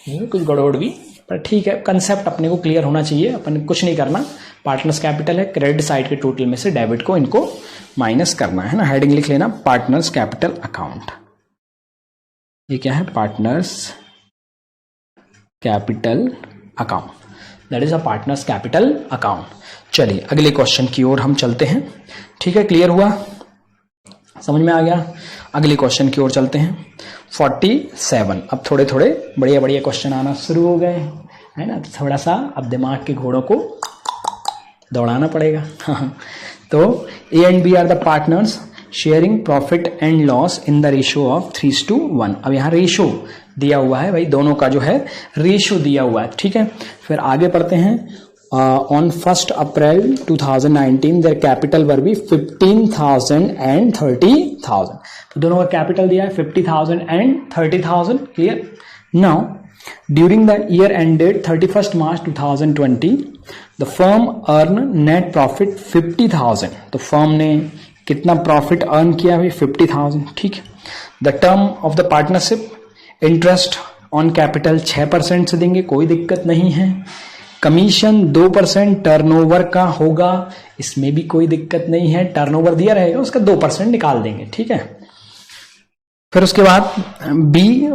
में कुछ गड़बड़ भी, पर ठीक है, कंसेप्ट अपने को क्लियर होना चाहिए। अपन कुछ नहीं करना, पार्टनर्स कैपिटल है, क्रेडिट साइड के टोटल में से डेबिट को इनको माइनस करना है ना। हेडिंग लिख लेना, पार्टनर्स कैपिटल अकाउंट। ये क्या है? Partners capital account, that is a partners capital account. चलिए अगले क्वेश्चन की ओर हम चलते हैं। ठीक है, क्लियर हुआ, समझ में आ गया? अगले क्वेश्चन की ओर चलते हैं। 47। अब थोड़े थोड़े बढ़िया बढ़िया क्वेश्चन आना शुरू हो गए है ना, तो थोड़ा सा अब दिमाग के घोड़ों को दौड़ाना पड़ेगा। तो A and B are the partners sharing profit and loss in the ratio of 3:1। अब यहाँ रेशो दिया हुआ है भाई, दोनों का जो है रेशियो दिया हुआ है। ठीक है, फिर आगे पढ़ते हैं। On 1 April 2019 their capital were be 15,000 and 30,000। तो दोनों का कैपिटल दिया है 50,000 and 30,000। Clear? Now during the year ended 31 March 2020 the firm earn net profit 50,000। तो फर्म ने कितना प्रॉफिट अर्न किया भाई? 50,000। ठीक है, the term of the partnership, interest on capital 6% से देंगे, कोई दिक्कत नहीं है। कमीशन 2% टर्नओवर का होगा, इसमें भी कोई दिक्कत नहीं है, टर्नओवर दिया रहेगा उसका 2% निकाल देंगे। ठीक है, फिर उसके बाद B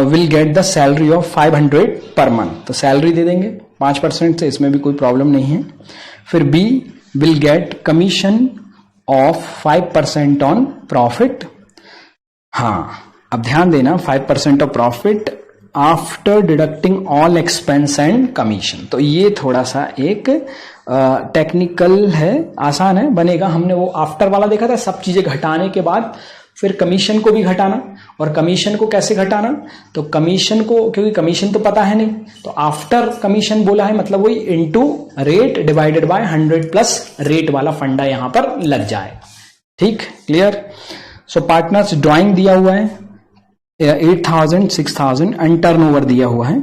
will get the salary of 500 per month. तो सैलरी दे देंगे 5% से, इसमें भी कोई प्रॉब्लम नहीं है। फिर B will get commission of 5% on profit. हाँ, अब ध्यान देना, 5% of profit after deducting all expense and commission. तो ये थोड़ा सा एक टेक्निकल है, आसान है, बनेगा। हमने वो आफ्टर वाला देखा था, सब चीजें घटाने के बाद फिर कमीशन को भी घटाना। और कमीशन को कैसे घटाना? तो कमीशन को, क्योंकि कमीशन तो पता है नहीं, तो आफ्टर कमीशन बोला है, मतलब वही into rate divided by 100 plus rate वाला फंडा यहां पर लग जाए। ठीक, क्लियर? सो पार्टनर्स ड्राइंग दिया हुआ है, 8,000 6,000 एंड टर्नओवर दिया हुआ है।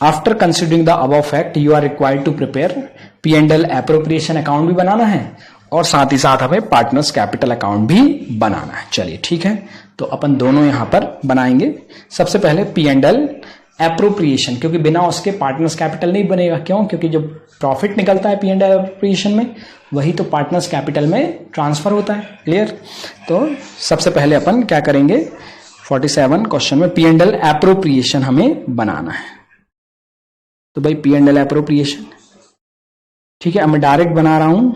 After considering the above fact you are required to prepare P&L appropriation account भी बनाना है और साथ ही साथ हमें पार्टनर्स कैपिटल अकाउंट भी बनाना है। चलिए ठीक है, तो अपन दोनों यहां पर बनाएंगे। सबसे पहले P&L एप्रोप्रिएशन, क्योंकि बिना उसके पार्टनर्स कैपिटल नहीं बनेगा। क्यों? क्योंकि जो प्रॉफिट निकलता है P&L एप्रोप्रिएशन में वही तो पार्टनर्स कैपिटल में ट्रांसफर होता है। क्लियर? तो सबसे पहले अपन क्या करेंगे, 47 क्वेश्चन में P&L एप्रोप्रिएशन हमें बनाना है। तो भाई P&L एप्रोप्रिएशन, ठीक है, अब मैं डायरेक्ट बना रहा हूं।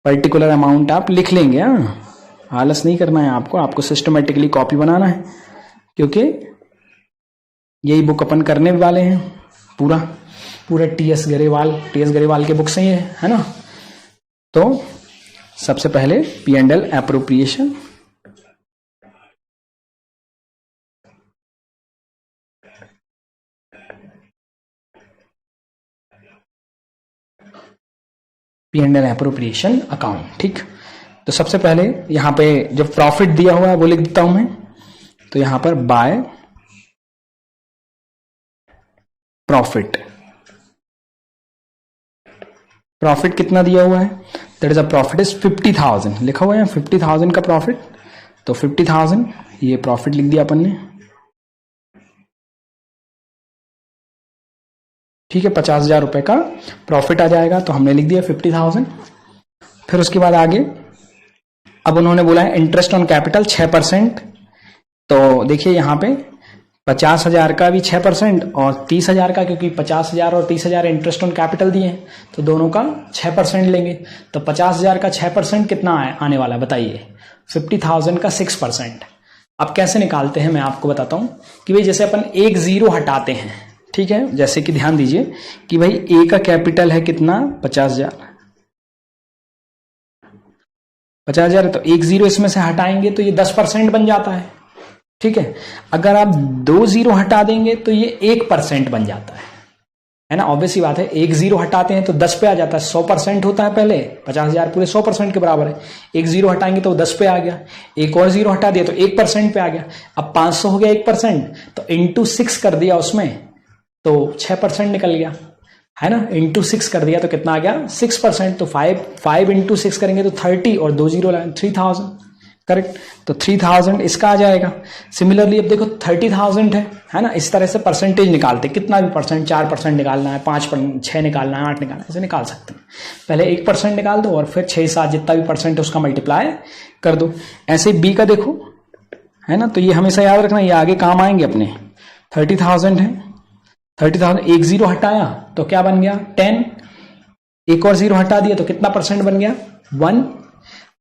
पर्टिकुलर अमाउंट आप लिख लेंगे, आलस नहीं करना है आपको सिस्टमेटिकली कॉपी बनाना है, क्योंकि यही बुक अपन करने वाले हैं। पूरा टीएस गरेवाल के बुक से ही है ना। तो सबसे पहले P&L appropriation, P&L appropriation account. ठीक, तो सबसे पहले यहां पे जो प्रॉफिट दिया हुआ है वो लिख देता हूं मैं। तो यहां पर बाय प्रॉफिट कितना दिया हुआ है, that is a profit is 50,000 लिखा हुआ है, 50,000 का प्रॉफिट। तो 50,000 ये प्रॉफिट लिख दिया अपन ने। ठीक है, 50,000 रुपए का प्रॉफिट आ जाएगा, तो हमने लिख दिया 50,000। फिर उसके बाद आगे अब उन्होंने बोला है इंटरेस्ट ऑन कैपिटल 6%। तो देखिए यहां पे 50,000 का भी 6% और 30,000 का, क्योंकि 50,000 और 30,000 इंटरेस्ट ऑन कैपिटल दिए हैं तो दोनों का 6% लेंगे। तो 50,000 का 6% कितना आने वाला है बताइए, 50,000 का 6%। अब कैसे निकालते हैं मैं आपको बताता हूं कि भाई जैसे अपन एक जीरो हटाते हैं, ठीक है, जैसे कि ध्यान दीजिए कि भाई ए का कैपिटल है कितना, 50,000 है, तो एक जीरो इसमें से हटाएंगे तो ये 10% बन जाता है। ठीक है, अगर आप 2 जीरो हटा देंगे तो ये 1% बन जाता है ना। ऑब्वियस ही बात है, एक जीरो हटाते हैं तो 10 पे आ जाता है, 100% होता है पहले, 50,000 पूरे 100% के बराबर है। एक जीरो हटाएंगे तो 10 पे आ गया, एक और जीरो हटा दिया तो 1% पे आ गया। अब 500 हो गया 1%, तो इंटू 6 कर दिया उसमें तो 6% निकल गया, है ना। इंटू 6 कर दिया तो कितना आ गया, 6%। तो 5 इंटू 6 करेंगे तो 30 और 2 जीरो लाए 3000, करेक्ट। तो 3000 इसका आ जाएगा। सिमिलरली अब देखो 30,000 है ना। इस तरह से परसेंटेज निकालते, कितना भी परसेंट, 4% निकालना है, 5%, 6 निकालना है, 8 निकालना है, ऐसे निकाल सकते हैं। पहले 1% निकाल दो और फिर 6 7 जितना भी परसेंट है उसका मल्टीप्लाई कर दो। ऐसे बी का देखो, है ना, तो ये हमेशा याद रखना, ये आगे काम आएंगे अपने। 30,000 है, 30,000 एक जीरो हटाया तो क्या बन गया 10, एक और जीरो हटा दिया तो कितना परसेंट बन गया 1।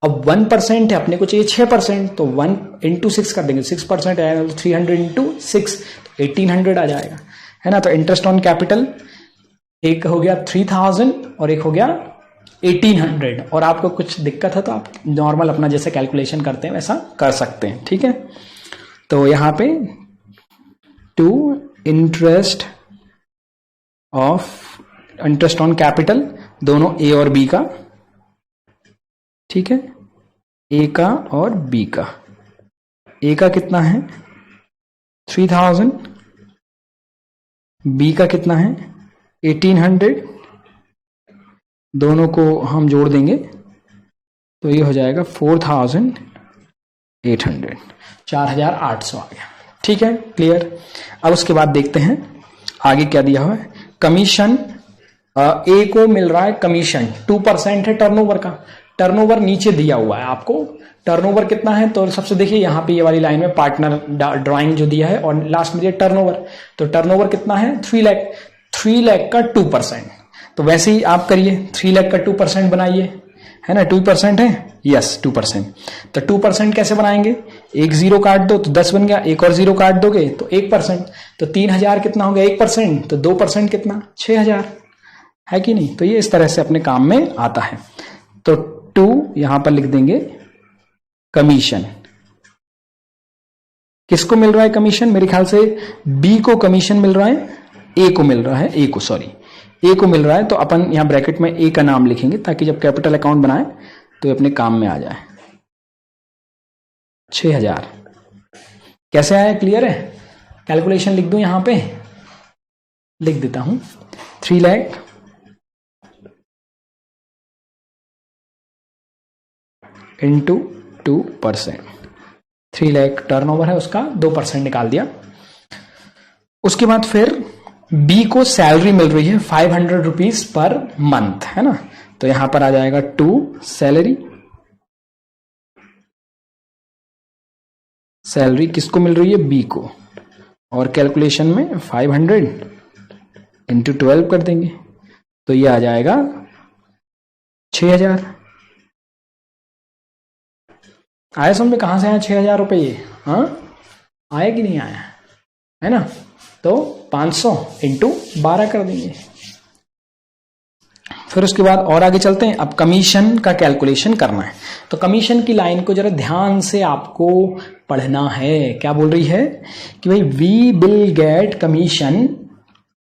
अब 1% है, अपने को चाहिए 6%, तो 1 इंटू 6 कर देंगे, 6% आएगा तो 300 इंटू 6 तो 1800 आ जाएगा, है ना। तो इंटरेस्ट ऑन कैपिटल एक हो गया 3000 और एक हो गया 1800। और आपको कुछ दिक्कत है तो आप नॉर्मल अपना जैसे कैलकुलेशन करते हैं वैसा कर सकते हैं, ठीक है। तो यहां पे टू इंटरेस्ट ऑन कैपिटल दोनों ए और बी का, ठीक है, ए का और बी का। ए का कितना है 3000, बी का कितना है 1800, दोनों को हम जोड़ देंगे तो ये हो जाएगा 4800, 4800 आ गया, ठीक है, क्लियर। अब उसके बाद देखते हैं आगे क्या दिया हुआ है। कमीशन, ए को मिल रहा है कमीशन 2% है टर्नओवर का। टर्नओवर नीचे दिया हुआ है आपको, टर्नओवर कितना है, तो सबसे देखिए यहाँ पे ये वाली लाइन में पार्टनर ड्राइंग जो दिया है और लास्ट में दिया टर्नओवर। तो टर्नओवर कितना है 3 लाख, 3 लाख का 2%। तो वैसे ही आप करिए, 3 लाख का 2% बनाइए, है ना। 2% है, यस 2%। तो 2% कैसे बनाएंगे, एक जीरो काट दो तो 10 बन गया, एक और जीरो काट दोगे तो 1%। तो 3000 कितना हो गया 1%, तो 2% कितना 6000, है कि नहीं। तो ये इस तरह से अपने काम में आता है। तो 2 यहां पर लिख देंगे कमीशन। किसको मिल रहा है कमीशन, मेरे ख्याल से बी को कमीशन मिल रहा है, ए को मिल रहा है, ए को मिल रहा है। तो अपन यहां ब्रैकेट में ए का नाम लिखेंगे ताकि जब कैपिटल अकाउंट बनाए तो अपने काम में आ जाए। 6000, कैसे आया, क्लियर है? कैलकुलेशन लिख दूं यहां पे, लिख देता हूं 3 लाख इंटू 2%, 3 लाख टर्नओवर है उसका, 2% निकाल दिया। उसके बाद फिर बी को सैलरी मिल रही है 500 रुपीज पर मंथ, है ना, तो यहां पर आ जाएगा 2 सैलरी, सैलरी किसको मिल रही है, बी को, और कैलकुलेशन में 500 इंटू 12 कर देंगे तो ये आ जाएगा 6000। आया समझ में, कहां से आया 6000 रुपये ये? हाँ आया कि नहीं आया, है ना, तो 500 इंटू 12 कर देंगे। फिर उसके बाद और आगे चलते हैं, अब कमीशन का कैलकुलेशन करना है। तो कमीशन की लाइन को जरा ध्यान से आपको पढ़ना है। क्या बोल रही है कि भाई we will get commission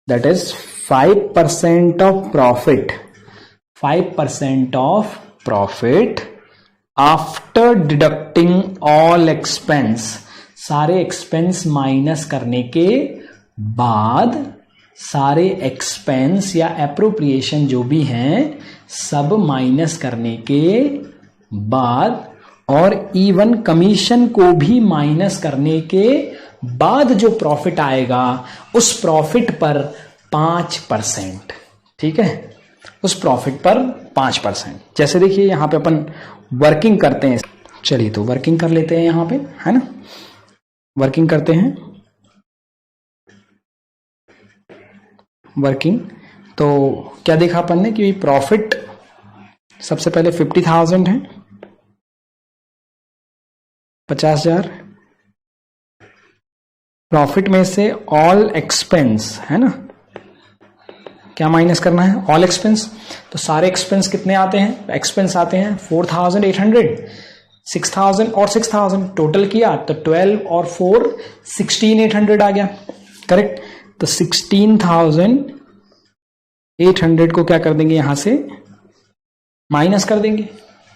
that is 5% of profit, 5% of profit after deducting all expense, सारे एक्सपेंस माइनस करने के बाद, सारे एक्सपेंस या एप्रोप्रिएशन जो भी हैं सब माइनस करने के बाद, और इवन कमीशन को भी माइनस करने के बाद जो प्रॉफिट आएगा उस प्रॉफिट पर 5%, ठीक है, उस प्रॉफिट पर 5%। जैसे देखिए यहां पे अपन वर्किंग करते हैं, चलिए तो वर्किंग कर लेते हैं यहां पे, है ना, वर्किंग करते हैं, वर्किंग। तो क्या देखा अपन ने कि प्रॉफिट सबसे पहले 50,000 है, 50,000, प्रॉफिट में से ऑल एक्सपेंस, है ना, क्या माइनस करना है, ऑल एक्सपेंस। तो सारे एक्सपेंस कितने आते हैं, एक्सपेंस आते हैं 4,800, 6,000 और 6,000 टोटल किया तो 12 और 4 16,800 आ गया, करेक्ट। तो 16,800 को क्या कर देंगे, यहां से माइनस कर देंगे,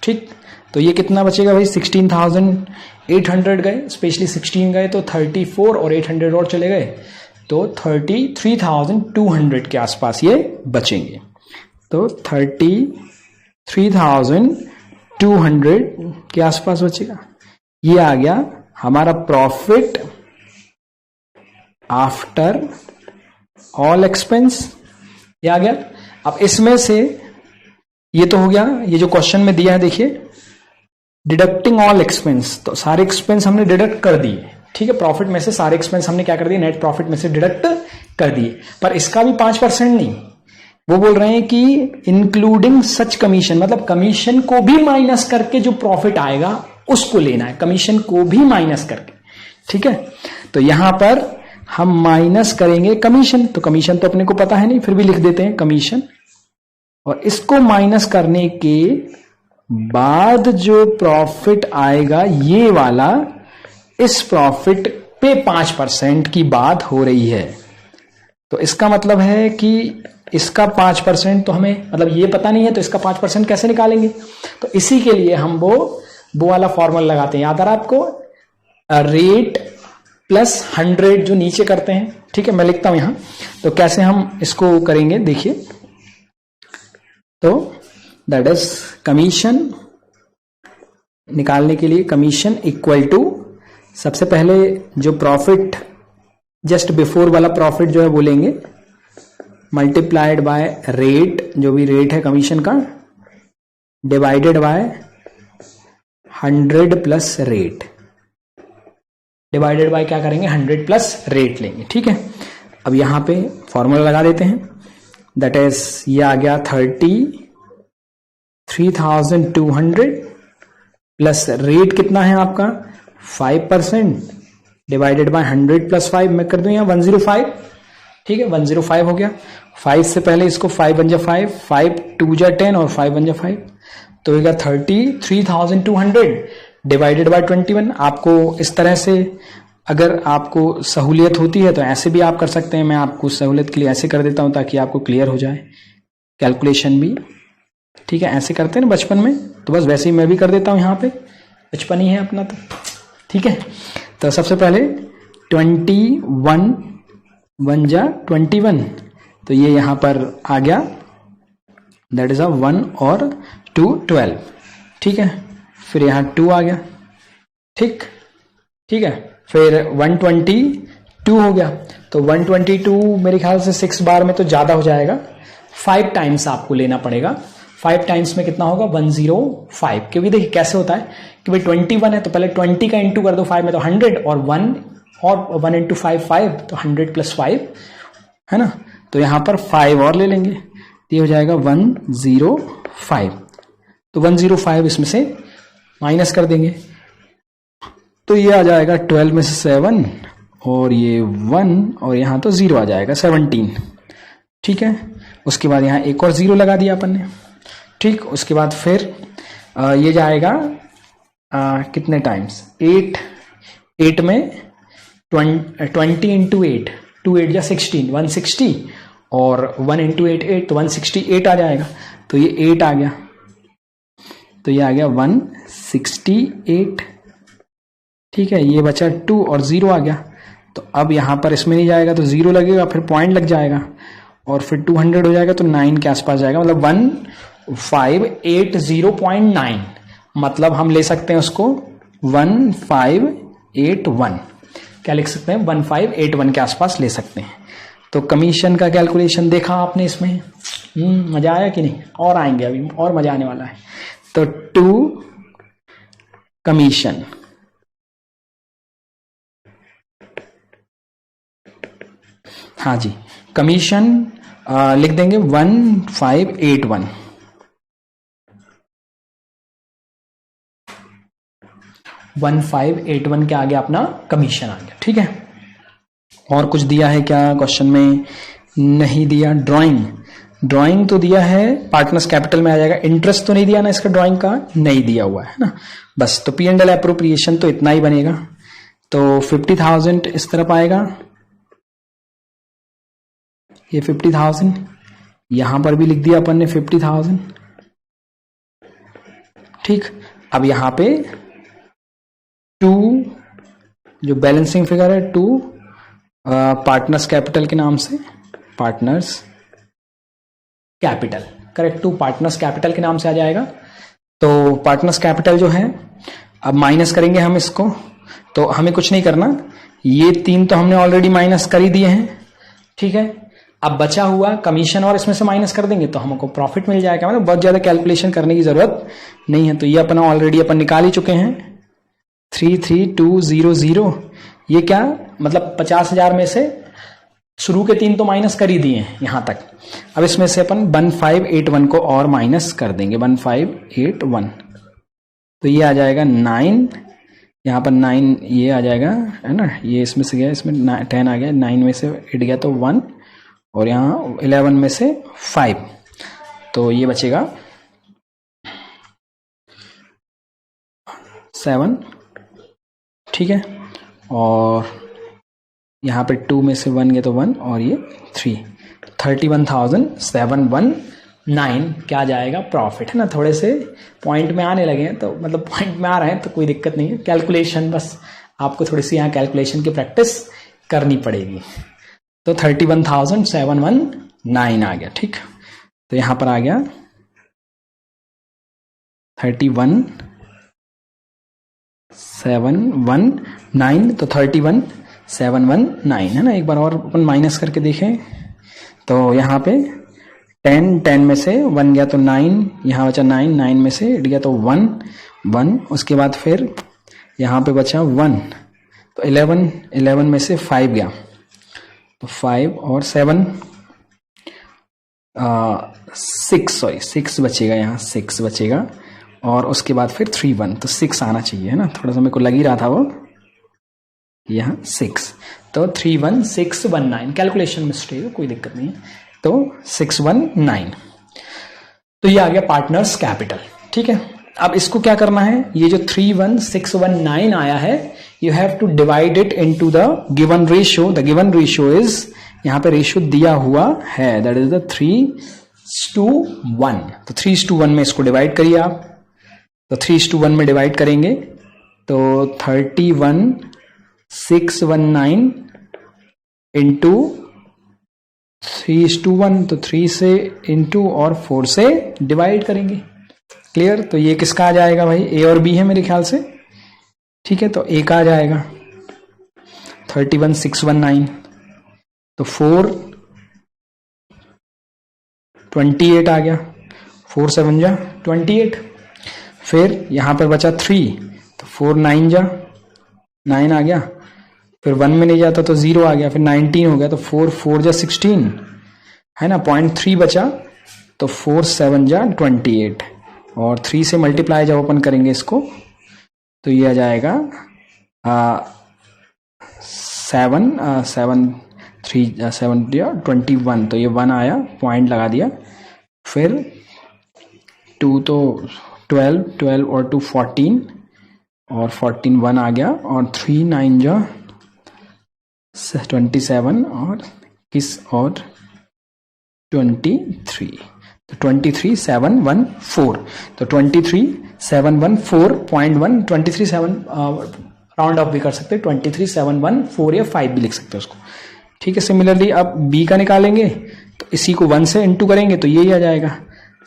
ठीक। तो ये कितना बचेगा भाई, 16,800 गए, स्पेशली 16 गए तो 34 और 800 और चले गए तो 33,200 के आसपास ये बचेंगे। तो 33,200 के आसपास बचेगा। ये आ गया हमारा प्रॉफिट आफ्टर ऑल एक्सपेंस, ये आ गया। अब इसमें से ये तो हो गया, ये जो क्वेश्चन में दिया है देखिए, डिडक्टिंग ऑल एक्सपेंस, तो सारे एक्सपेंस हमने डिडक्ट कर दिए, ठीक है, प्रॉफिट में से सारे एक्सपेंस हमने क्या कर दिए, नेट प्रॉफिट में से डिडक्ट कर दिए। पर इसका भी 5% नहीं, वो बोल रहे हैं कि इंक्लूडिंग सच कमीशन, मतलब कमीशन को भी माइनस करके जो प्रॉफिट आएगा उसको लेना है, कमीशन को भी माइनस करके, ठीक है। तो यहां पर हम माइनस करेंगे कमीशन, तो कमीशन तो अपने को पता है नहीं, फिर भी लिख देते हैं कमीशन, और इसको माइनस करने के बाद जो प्रॉफिट आएगा ये वाला, इस प्रॉफिट पे 5% की बात हो रही है। तो इसका मतलब है कि इसका 5% तो हमें मतलब ये पता नहीं है, तो इसका 5% कैसे निकालेंगे। तो इसी के लिए हम वो वाला फॉर्मूला लगाते हैं, याद आ रहा है आपको, रेट प्लस 100 जो नीचे करते हैं, ठीक है, मैं लिखता हूं यहां। तो कैसे हम इसको करेंगे देखिए, तो दैट इज कमीशन निकालने के लिए कमीशन इक्वल टू, सबसे पहले जो प्रॉफिट जस्ट बिफोर वाला प्रॉफिट जो है वो लेंगे, मल्टीप्लाइड बाय रेट, जो भी रेट है कमीशन का, divided by 100 plus rate, divided by क्या करेंगे, 100 प्लस रेट लेंगे, ठीक है। अब यहां पे फॉर्मूला लगा देते हैं, दैट इज ये आ गया 33,200 प्लस रेट कितना है आपका 5% डिवाइडेड बाय 100 प्लस 5, मैं कर दूं यहां 105, ठीक है, 105 हो गया। 5 से पहले इसको 5 बन जा 5, 5 2 जा 10 और 5 बन जा 5, तो होगा 33,200 डिवाइडेड बाय 21। आपको इस तरह से अगर आपको सहूलियत होती है तो ऐसे भी आप कर सकते हैं, मैं आपको सहूलियत के लिए ऐसे कर देता हूं ताकि आपको क्लियर हो जाए कैलकुलेशन भी, ठीक है। ऐसे करते हैं ना बचपन में, तो बस वैसे ही मैं भी कर देता हूं, यहां पे बचपन ही है अपना, तो ठीक है। तो सबसे पहले 21 1 जा 21, तो ये यहां पर आ गया, दैट इज 1 और 2 12, ठीक है। फिर यहां 2 आ गया, ठीक है। फिर 122 हो गया, तो 122 मेरे ख्याल से 6 बार में तो ज्यादा हो जाएगा, 5 टाइम्स आपको लेना पड़ेगा। 5 टाइम्स में कितना होगा 105, क्योंकि देखिए कैसे होता है कि भाई 21 है तो पहले 20 का इंटू कर दो 5 में तो 100, और 1 इंटू 5 5, तो 100 + 5 है ना। तो यहां पर 5 और ले लेंगे, ये हो जाएगा 105। तो 105 इसमें से माइनस कर देंगे, तो ये आ जाएगा 12 में से 7, और ये 1, और यहां तो 0 आ जाएगा 17, ठीक है। उसके बाद यहां एक और 0 लगा दिया अपन ने, ठीक। उसके बाद फिर ये जाएगा कितने टाइम्स, 8 में 20 इंटू 8, 2 8 जा 16, 160, और 1 इंटू 8 8, तो 168 आ जाएगा। तो ये 8 आ गया, तो ये आ गया 168, ठीक है। ये बचा 2 और 0 आ गया, तो अब यहां पर इसमें नहीं जाएगा तो 0 लगेगा, फिर पॉइंट लग जाएगा, और फिर 200 हो जाएगा, तो 9 के आसपास जाएगा, मतलब 1580.9, मतलब हम ले सकते हैं उसको 1581, क्या लिख सकते हैं 1581 के आसपास ले सकते हैं। तो कमीशन का कैलकुलेशन देखा आपने इसमें, मजा आया कि नहीं, और आएंगे अभी और मजा आने वाला है। तो 2 कमीशन, हाँ जी, कमीशन लिख देंगे 1581, 1581 के आगे अपना कमीशन आ गया, ठीक है। और कुछ दिया है क्या क्वेश्चन में, नहीं दिया। ड्राइंग तो दिया है, पार्टनर्स कैपिटल में आ जाएगा, इंटरेस्ट तो नहीं दिया ना इसका, ड्राइंग का नहीं दिया हुआ है ना, बस। तो P&L एप्रोप्रिएशन तो इतना ही बनेगा, तो 50,000 इस तरफ आएगा, ये 50,000, यहां पर भी लिख दिया अपन ने 50,000, ठीक। अब यहां पे 2 जो बैलेंसिंग फिगर है 2 पार्टनर्स कैपिटल के नाम से, partners capital, correct, 2 partners capital के नाम से आ जाएगा। तो पार्टनर्स कैपिटल जो है, अब माइनस करेंगे हम इसको, तो हमें कुछ नहीं करना, ये 3 तो हमने ऑलरेडी माइनस कर ही दिए हैं, ठीक है। अब बचा हुआ कमीशन और इसमें से माइनस कर देंगे तो हमको प्रॉफिट मिल जाएगा, मतलब बहुत ज्यादा कैलकुलेशन करने की जरूरत नहीं है। तो ये अपना ऑलरेडी अपन निकाल ही चुके हैं, 33200, ये क्या मतलब 50,000 में से शुरू के 3 तो माइनस कर ही दिए हैं यहां तक। अब इसमें से अपन 1581 को और माइनस कर देंगे, 1581, तो ये आ जाएगा 9, यहाँ पर 9 ये आ जाएगा, है ना, ये इसमें से गया, इसमें 10 आ गया, 9 में से 8 गया तो 1, और यहाँ 11 में से 5, तो ये बचेगा 7, ठीक है। और यहाँ पे 2 में से 1 गया तो 1, और ये 3, 31,719 क्या जाएगा प्रॉफिट, है ना। थोड़े से पॉइंट में आने लगे हैं, तो मतलब पॉइंट में आ रहे हैं तो कोई दिक्कत नहीं है, कैलकुलेशन बस आपको थोड़ी सी यहाँ कैलकुलेशन की प्रैक्टिस करनी पड़ेगी। तो 31,719 आ गया, ठीक। तो यहां पर आ गया 31,719, तो 31,719 है ना। एक बार और अपन माइनस करके देखें, तो यहाँ पे 10 में से 1 गया तो 9, यहाँ बचा 9 में से 8 गया तो 1, उसके बाद फिर यहाँ पे बचा 1, तो 11 में से 5 गया तो 5, और 7 6 बचेगा, यहाँ 6 बचेगा, और उसके बाद फिर 31, तो 6 आना चाहिए, है ना, थोड़ा सा मेरे को लग ही रहा था वो, यहाँ 6, तो 31,619, कैलकुलेशन मिस्टेक, कोई दिक्कत नहीं है, तो 619, तो ये आ गया पार्टनर्स कैपिटल, ठीक है। अब इसको क्या करना है, ये जो 31,619 आया है, you have to divide it into the given ratio. The given ratio is, यहाँ पे रेशियो दिया हुआ है, that is the 3:1, तो 3:1 में इसको डिवाइड करिए आप, तो 3:1 में डिवाइड करेंगे तो 31 619 इंटू 3:1, तो 3 से इंटू और 4 से डिवाइड करेंगे। क्लियर? तो ये किसका आ जाएगा भाई? ए और बी है मेरे ख्याल से। ठीक है, तो ए का आ जाएगा 31,619, तो 428 आ गया, 4 7 जा 28। फिर यहां पर बचा 3, तो 4 9 जा 9 आ गया, फिर 1 में नहीं जाता तो 0 आ गया, फिर 19 हो गया, तो 4 4 जा 16 है ना, 0.3 बचा, तो 4 7 जा 28, और 3 से मल्टीप्लाई जब ओपन करेंगे इसको तो ये आ जाएगा 7 3 7 21, तो ये 1 आया, पॉइंट लगा दिया। फिर 2 तो 12 और 2 14, और 14 1 आ गया, और 3 9 जा 27, और किस और 23, तो 23,714, तो 23,714.1, 23,7 राउंड ऑफ भी कर सकते हैं, 23,714 या 5 भी लिख सकते हैं उसको। ठीक है, सिमिलरली अब बी का निकालेंगे, तो इसी को 1 से इंटू करेंगे तो यही आ जाएगा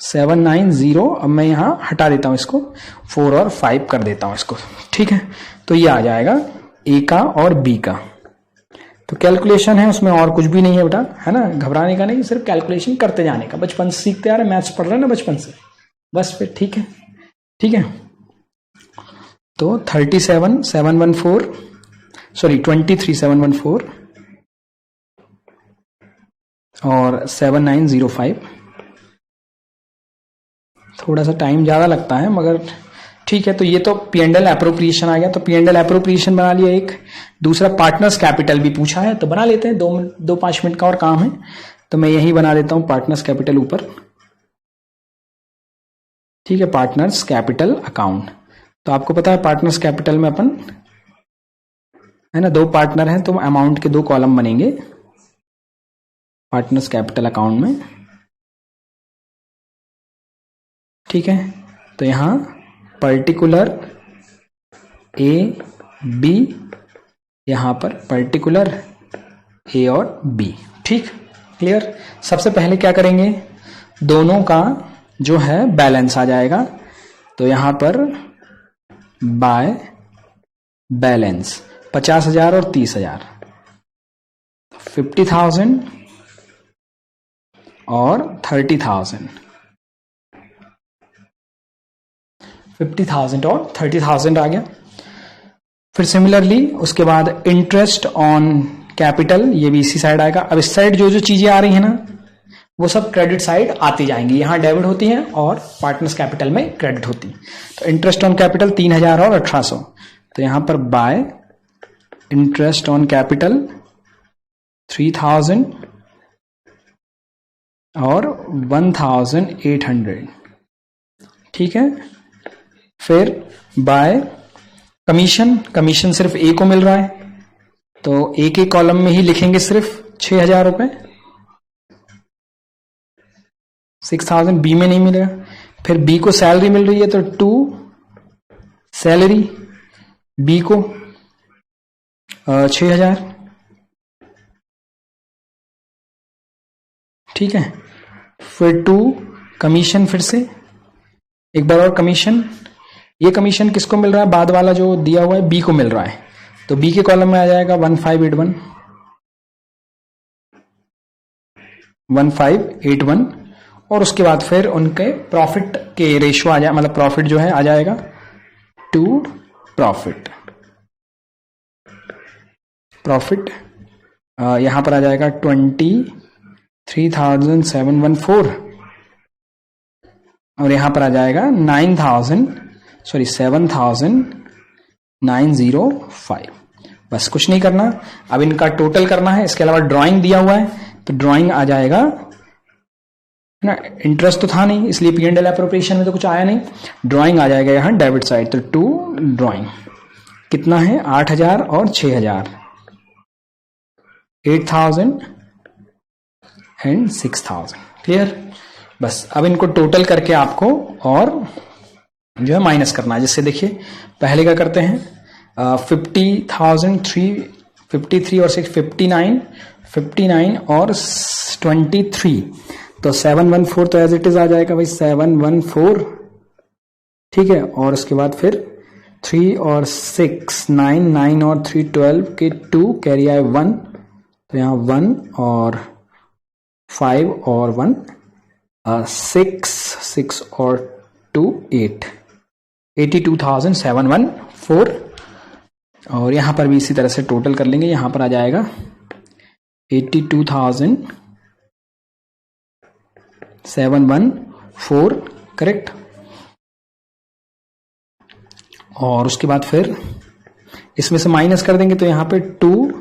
790। अब मैं यहाँ हटा देता हूँ इसको, 4 और 5 कर देता हूँ इसको। ठीक है, तो ये आ जाएगा ए का और बी का। तो कैलकुलेशन है, उसमें और कुछ भी नहीं है बेटा, है ना, घबराने का नहीं, सिर्फ कैलकुलेशन करते जाने का। बचपन से सीखते आ रहे, मैथ्स पढ़ रहे हैं ना बचपन से, बस फिर ठीक है। ठीक है, तो 23,714 और 7905। थोड़ा सा टाइम ज्यादा लगता है मगर ठीक है। तो ये तो P&L एप्रोप्रिएशन आ गया, तो P&L एप्रोप्रिएशन बना लिया एक। दूसरा पार्टनर्स कैपिटल भी पूछा है, तो बना लेते हैं, 2-5 मिनट का और काम है, तो मैं यही बना देता हूं पार्टनर्स कैपिटल ऊपर। ठीक है, पार्टनर्स कैपिटल अकाउंट। तो आपको पता है पार्टनर्स कैपिटल में अपन, है ना, 2 पार्टनर हैं तो अमाउंट के 2 कॉलम बनेंगे पार्टनर्स कैपिटल अकाउंट में। ठीक है, तो यहां पर्टिकुलर ए बी, यहां पर पर्टिकुलर ए और बी। ठीक, क्लियर। सबसे पहले क्या करेंगे, दोनों का जो है बैलेंस आ जाएगा, तो यहां पर बाय बैलेंस 50,000 और 30,000, 50,000 और 30,000, 50,000 और 30,000 आ गया। फिर सिमिलरली उसके बाद इंटरेस्ट ऑन कैपिटल, ये भी इसी साइड आएगा। अब इस साइड जो जो चीजें आ रही है ना, वो सब क्रेडिट साइड आती जाएंगी, यहां डेबिट होती हैं और पार्टनर्स कैपिटल में क्रेडिट होती है। तो इंटरेस्ट ऑन कैपिटल 3,000 और 1,800, तो यहां पर बाय इंटरेस्ट ऑन कैपिटल 3,000 और 1,800। ठीक है, फिर बाय कमीशन, कमीशन सिर्फ ए को मिल रहा है, तो ए के कॉलम में ही लिखेंगे सिर्फ 6,000 रुपए, 6,000 बी में नहीं मिलेगा। फिर बी को सैलरी मिल रही है, तो 2 सैलरी बी को 6,000। ठीक है, फिर 2 कमीशन, फिर से एक बार और कमीशन, ये कमीशन किसको मिल रहा है, बाद वाला जो दिया हुआ है बी को मिल रहा है, तो बी के कॉलम में आ जाएगा 1581, और उसके बाद फिर उनके प्रॉफिट के रेशियो आ जाए, मतलब प्रॉफिट जो है आ जाएगा टू प्रॉफिट, प्रॉफिट यहां पर आ जाएगा 23,714, और यहां पर आ जाएगा 7,905। बस कुछ नहीं करना, अब इनका टोटल करना है। इसके अलावा ड्राइंग दिया हुआ है, तो ड्राइंग आ जाएगा ना, इंटरेस्ट तो था नहीं इसलिए P&L एप्रोप्रिएशन में तो कुछ आया नहीं, ड्राइंग आ जाएगा यहां डेबिट साइड, तो 2 ड्राइंग कितना है 8,000 और 6,000, 8,000 एंड 6,000। क्लियर। बस अब इनको टोटल करके आपको और जो है माइनस करना है, जिससे देखिए पहले क्या करते हैं, 53 और 6 59 और 23, तो 714 तो एज इट इज आ जाएगा भाई 714, ठीक है। और उसके बाद फिर 3 और 6 9 और 3 12 के 2 कैरी आए 1, तो यहाँ 1 और 5 और 1 6 और 2 8, 82,714। और यहां पर भी इसी तरह से टोटल कर लेंगे, यहां पर आ जाएगा 82,714, करेक्ट। और उसके बाद फिर इसमें से माइनस कर देंगे, तो यहां पे 2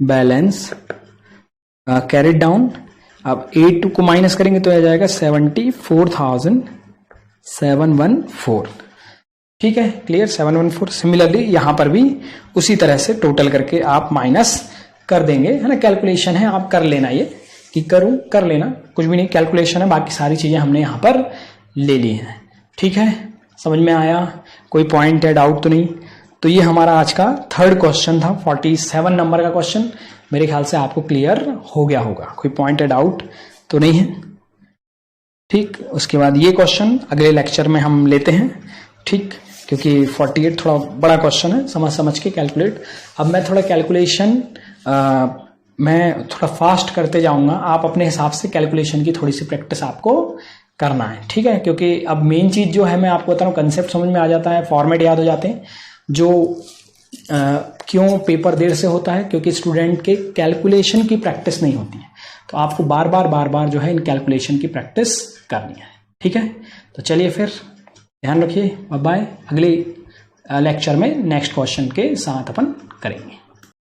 बैलेंस कैरिड डाउन। अब 8 को माइनस करेंगे तो आ जाएगा 74,714, ठीक है, क्लियर। 714। सिमिलरली यहां पर भी उसी तरह से टोटल करके आप माइनस कर देंगे, है ना। कैलकुलेशन है, आप कर लेना, ये कि करूं कर लेना, कुछ भी नहीं, कैलकुलेशन है, बाकी सारी चीजें हमने यहां पर ले ली हैं, ठीक है। समझ में आया? कोई पॉइंट है, डाउट तो नहीं? तो ये हमारा आज का थर्ड क्वेश्चन था, 47 नंबर का क्वेश्चन। मेरे ख्याल से आपको क्लियर हो गया होगा, कोई पॉइंट है, डाउट तो नहीं है, ठीक। उसके बाद ये क्वेश्चन अगले लेक्चर में हम लेते हैं, ठीक, क्योंकि 48 थोड़ा बड़ा क्वेश्चन है, समझ के कैलकुलेट। अब मैं थोड़ा कैलकुलेशन मैं थोड़ा फास्ट करते जाऊंगा, आप अपने हिसाब से कैलकुलेशन की थोड़ी सी प्रैक्टिस आपको करना है, ठीक है। क्योंकि अब मेन चीज जो है, मैं आपको बता रहा हूँ, कंसेप्ट समझ में आ जाता है, फॉर्मेट याद हो जाते हैं। जो क्यों पेपर देर से होता है? क्योंकि स्टूडेंट के कैलकुलेशन की प्रैक्टिस नहीं होती है, तो आपको बार बार जो है इन कैलकुलेशन की प्रैक्टिस करनी है, ठीक है। तो चलिए फिर ध्यान रखिए, बाय बाय। अगले लेक्चर में नेक्स्ट क्वेश्चन के साथ अपन करेंगे।